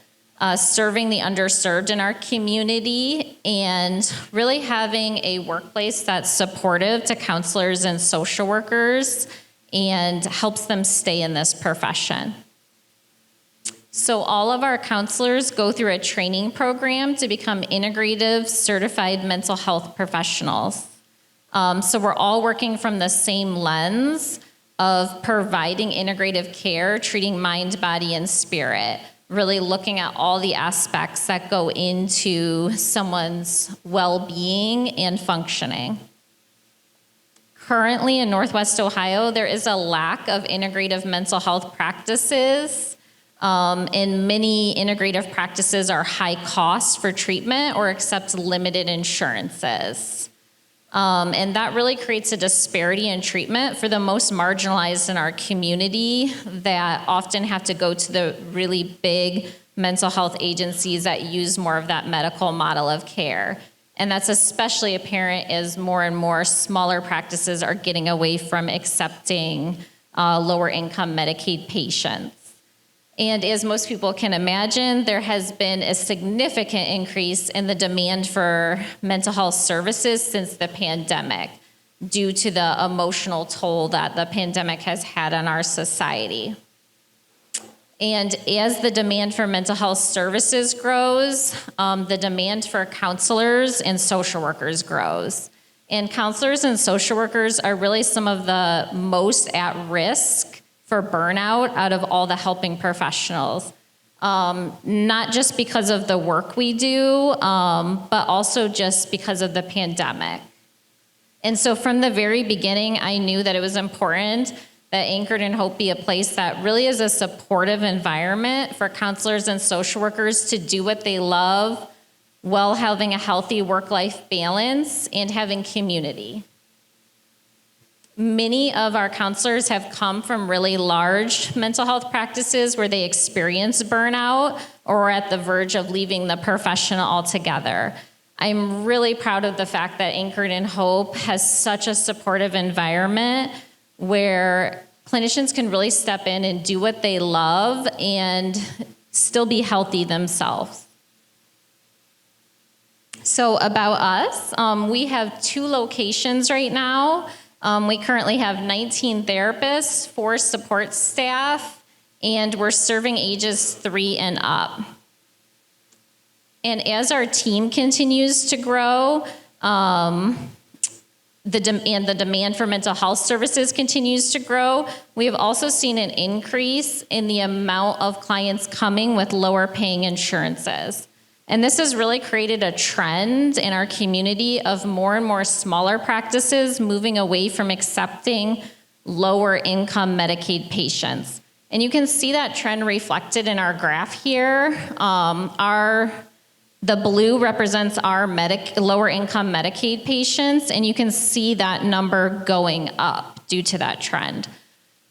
serving the underserved in our community, and really having a workplace that's supportive to counselors and social workers and helps them stay in this profession. So all of our counselors go through a training program to become integrative certified mental health professionals. So we're all working from the same lens of providing integrative care, treating mind, body, and spirit, really looking at all the aspects that go into someone's well-being and functioning. Currently in Northwest Ohio, there is a lack of integrative mental health practices, and many integrative practices are high cost for treatment or accept limited insurances. And that really creates a disparity in treatment for the most marginalized in our community that often have to go to the really big mental health agencies that use more of that medical model of care. And that's especially apparent as more and more smaller practices are getting away from accepting lower income Medicaid patients. And as most people can imagine, there has been a significant increase in the demand for mental health services since the pandemic, due to the emotional toll that the pandemic has had on our society. And as the demand for mental health services grows, the demand for counselors and social workers grows. And counselors and social workers are really some of the most at risk for burnout out of all the helping professionals. Not just because of the work we do, but also just because of the pandemic. And so from the very beginning, I knew that it was important that Anchored in Hope be a place that really is a supportive environment for counselors and social workers to do what they love while having a healthy work-life balance and having community. Many of our counselors have come from really large mental health practices where they experience burnout or are at the verge of leaving the profession altogether. I'm really proud of the fact that Anchored in Hope has such a supportive environment where clinicians can really step in and do what they love and still be healthy themselves. So about us, we have 2 locations right now. We currently have 19 therapists, 4 support staff, and we're serving ages 3 and up. And as our team continues to grow, the demand for mental health services continues to grow, we have also seen an increase in the amount of clients coming with lower paying insurances. And this has really created a trend in our community of more and more smaller practices moving away from accepting lower income Medicaid patients. And you can see that trend reflected in our graph here. The blue represents our lower income Medicaid patients, and you can see that number going up due to that trend.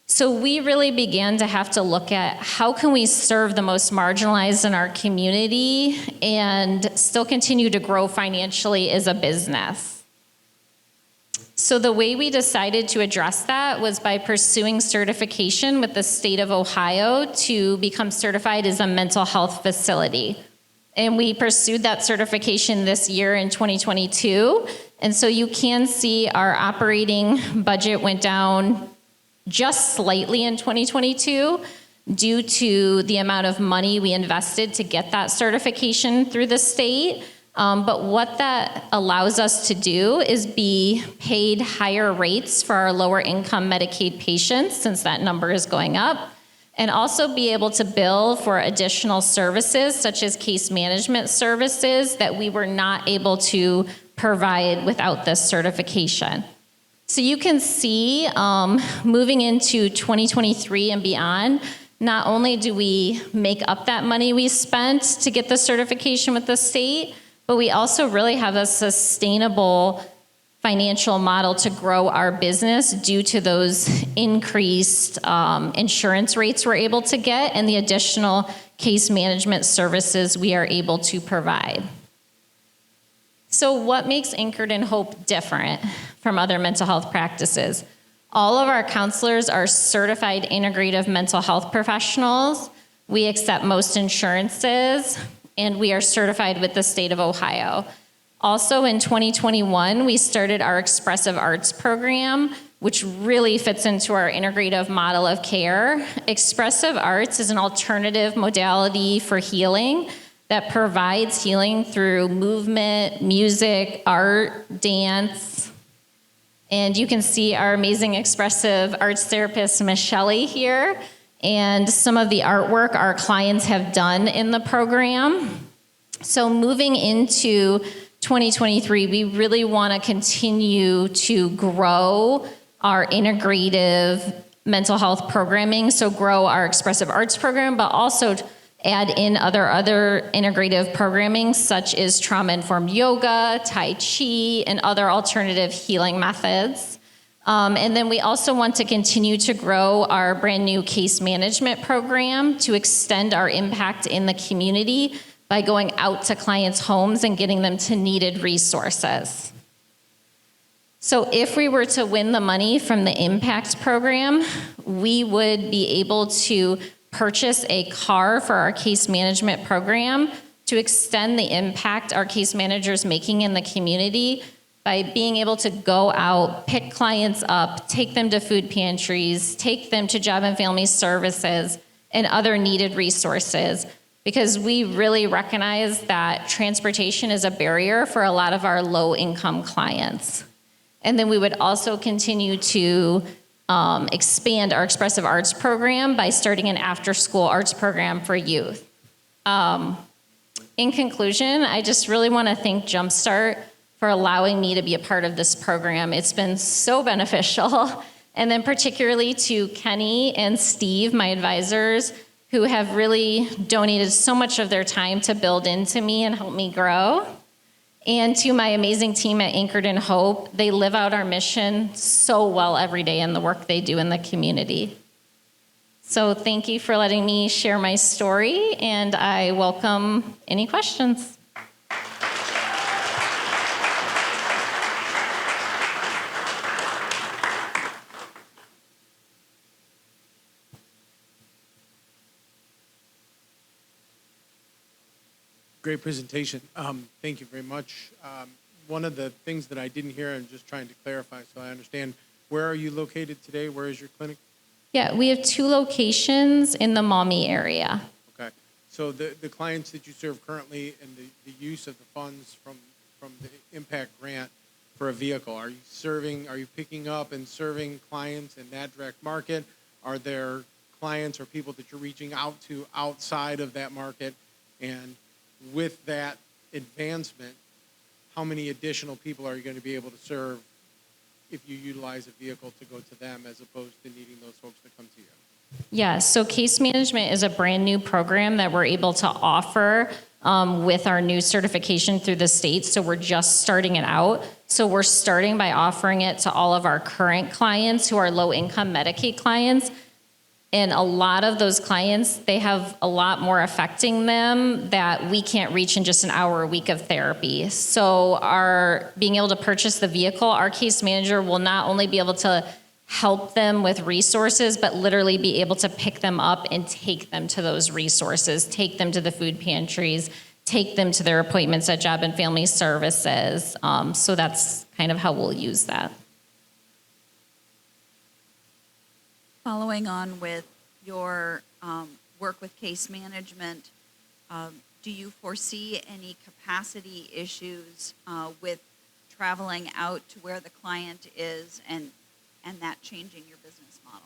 So we really began to have to look at how can we serve the most marginalized in our community and still continue to grow financially as a business. So the way we decided to address that was by pursuing certification with the state of Ohio to become certified as a mental health facility. And we pursued that certification this year in 2022. And so you can see our operating budget went down just slightly in 2022 due to the amount of money we invested to get that certification through the state. But what that allows us to do is be paid higher rates for our lower income Medicaid patients, since that number is going up, and also be able to bill for additional services such as case management services that we were not able to provide without this certification. So you can see moving into 2023 and beyond, not only do we make up that money we spent to get the certification with the state, but we also really have a sustainable financial model to grow our business due to those increased insurance rates we're able to get and the additional case management services we are able to provide. So what makes Anchored in Hope different from other mental health practices? All of our counselors are certified integrative mental health professionals. We accept most insurances, and we are certified with the state of Ohio. Also in 2021, we started our expressive arts program, which really fits into our integrative model of care. Expressive arts is an alternative modality for healing that provides healing through movement, music, art, dance. And you can see our amazing expressive arts therapist, Michelle, here, and some of the artwork our clients have done in the program. So moving into 2023, we really want to continue to grow our integrative mental health programming, so grow our expressive arts program, but also add in other integrative programming such as trauma-informed yoga, Tai Chi, and other alternative healing methods. And then we also want to continue to grow our brand new case management program to extend our impact in the community by going out to clients' homes and getting them to needed resources. So if we were to win the money from the impact program, we would be able to purchase a car for our case management program to extend the impact our case managers making in the community by being able to go out, pick clients up, take them to food pantries, take them to job and family services and other needed resources, because we really recognize that transportation is a barrier for a lot of our low-income clients. And then we would also continue to expand our expressive arts program by starting an after-school arts program for youth. In conclusion, I just really want to thank Jumpstart for allowing me to be a part of this program. It's been so beneficial. And then particularly to Kenny and Steve, my advisors, who have really donated so much of their time to build into me and help me grow. And to my amazing team at Anchored in Hope, they live out our mission so well every day in the work they do in the community. So thank you for letting me share my story, and I welcome any questions. Great presentation. Thank you very much. One of the things that I didn't hear, I'm just trying to clarify so I understand, where are you located today? Where is your clinic? Yeah, we have 2 locations in the Maumee area. Okay. So the clients that you serve currently and the use of the funds from the impact grant for a vehicle, are you picking up and serving clients in that direct market? Are there clients or people that you're reaching out to outside of that market? And with that advancement, how many additional people are you going to be able to serve if you utilize a vehicle to go to them as opposed to needing those folks to come to you? Yeah, so case management is a brand new program that we're able to offer with our new certification through the state. So we're just starting it out. So we're starting by offering it to all of our current clients who are low-income Medicaid clients. And a lot of those clients, they have a lot more affecting them that we can't reach in just an hour a week of therapy. So our being able to purchase the vehicle, our case manager will not only be able to help them with resources, but literally be able to pick them up and take them to those resources, take them to the food pantries, take them to their appointments at Job and Family Services. So that's kind of how we'll use that. Following on with your work with case management, do you foresee any capacity issues with traveling out to where the client is and that changing your business model?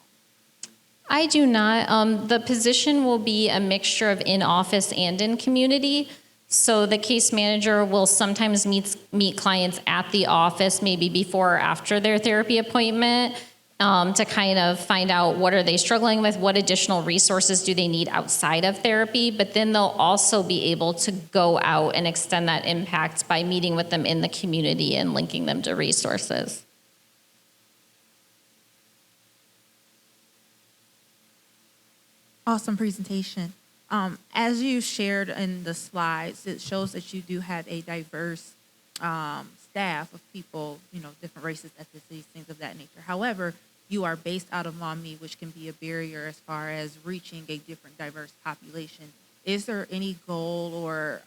I do not. The position will be a mixture of in-office and in community. So the case manager will sometimes meet clients at the office, maybe before or after their therapy appointment, to kind of find out what are they struggling with, what additional resources do they need outside of therapy, but then they'll also be able to go out and extend that impact by meeting with them in the community and linking them to resources. Awesome presentation. As you shared in the slides, it shows that you do have a diverse staff of people, different races, ethnicities, things of that nature. However, you are based out of Maumee, which can be a barrier as far as reaching a different diverse population. Is there any goal or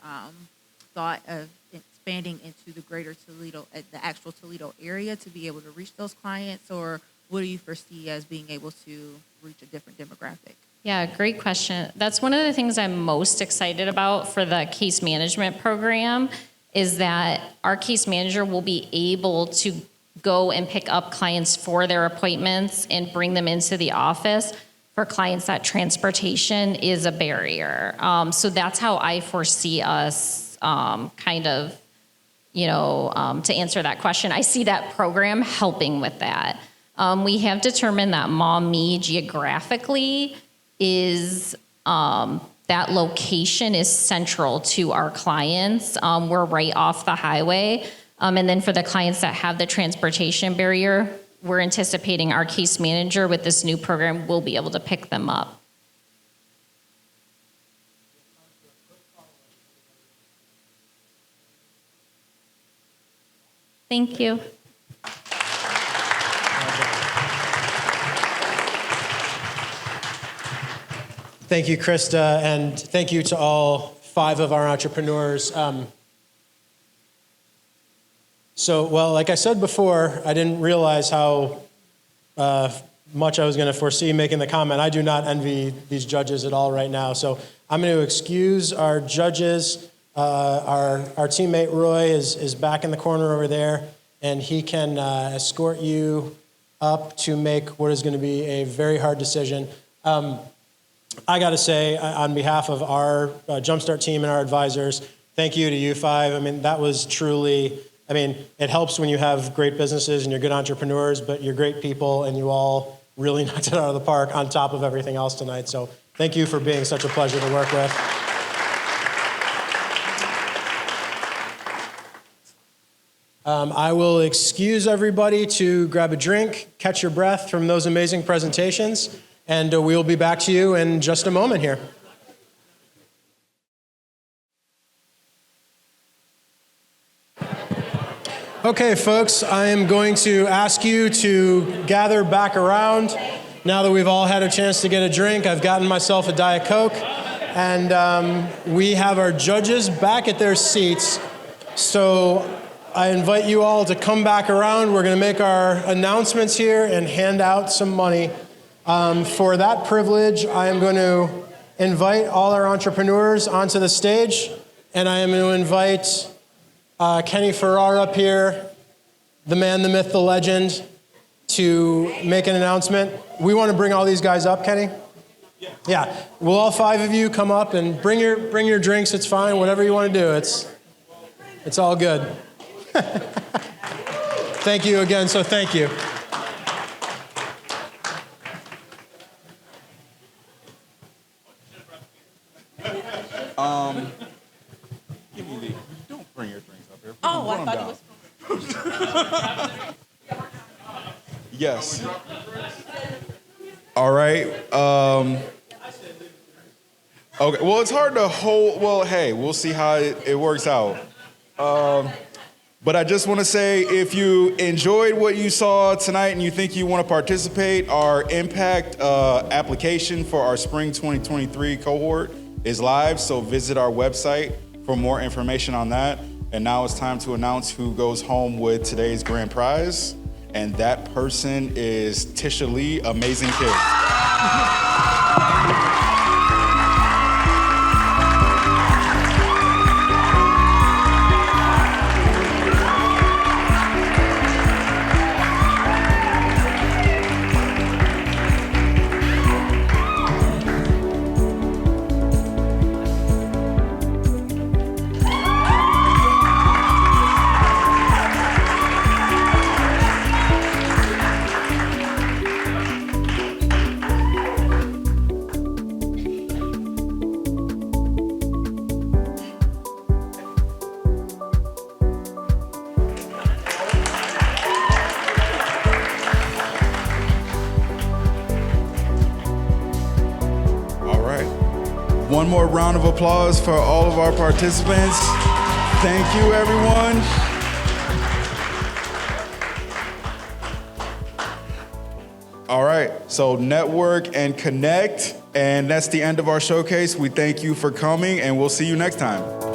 thought of expanding into the greater Toledo, the actual Toledo area to be able to reach those clients, or what do you foresee as being able to reach a different demographic? Yeah, great question. That's one of the things I'm most excited about for the case management program is that our case manager will be able to go and pick up clients for their appointments and bring them into the office. For clients, that transportation is a barrier. So that's how I foresee us to answer that question. I see that program helping with that. We have determined that Maumee geographically is that location is central to our clients. We're right off the highway. And then for the clients that have the transportation barrier, we're anticipating our case manager with this new program will be able to pick them up. Thank you. Thank you, Krista, and thank you to all 5 of our entrepreneurs. Like I said before, I didn't realize how much I was going to foresee making the comment. I do not envy these judges at all right now. So I'm going to excuse our judges. Our teammate Roy is back in the corner over there, and he can escort you up to make what is going to be a very hard decision. I got to say, on behalf of our Jumpstart team and our advisors, thank you to you 5. I mean, that was truly, it helps when you have great businesses and you're good entrepreneurs, but you're great people, and you all really knocked it out of the park on top of everything else tonight. So thank you for being such a pleasure to work with. I will excuse everybody to grab a drink, catch your breath from those amazing presentations, and we'll be back to you in just a moment here. Okay, folks, I am going to ask you to gather back around. Now that we've all had a chance to get a drink, I've gotten myself a Diet Coke, and we have our judges back at their seats. So I invite you all to come back around. We're going to make our announcements here and hand out some money. For that privilege, I am going to invite all our entrepreneurs onto the stage, and I am going to invite Kenny Farrar up here, the man, the myth, the legend, to make an announcement. We want to bring all these guys up, Kenny? Yeah. Will all 5 of you come up and bring your drinks? It's fine. Whatever you want to do. It's all good. Thank you again. So thank you. Don't bring your drinks up here. Oh, I thought it was. Yes. All right. Okay. Well, it's hard to hold. Well, hey, we'll see how it works out. But I just want to say, if you enjoyed what you saw tonight and you think you want to participate, our impact application for our spring 2023 cohort is live. So visit our website for more information on that. And now it's time to announce who goes home with today's grand prize. And that person is Tisha Lee, Amazing Kid. One more round of applause for all of our participants. Thank you, everyone. All right, so network and connect, and that's the end of our showcase. We thank you for coming, and we'll see you next time.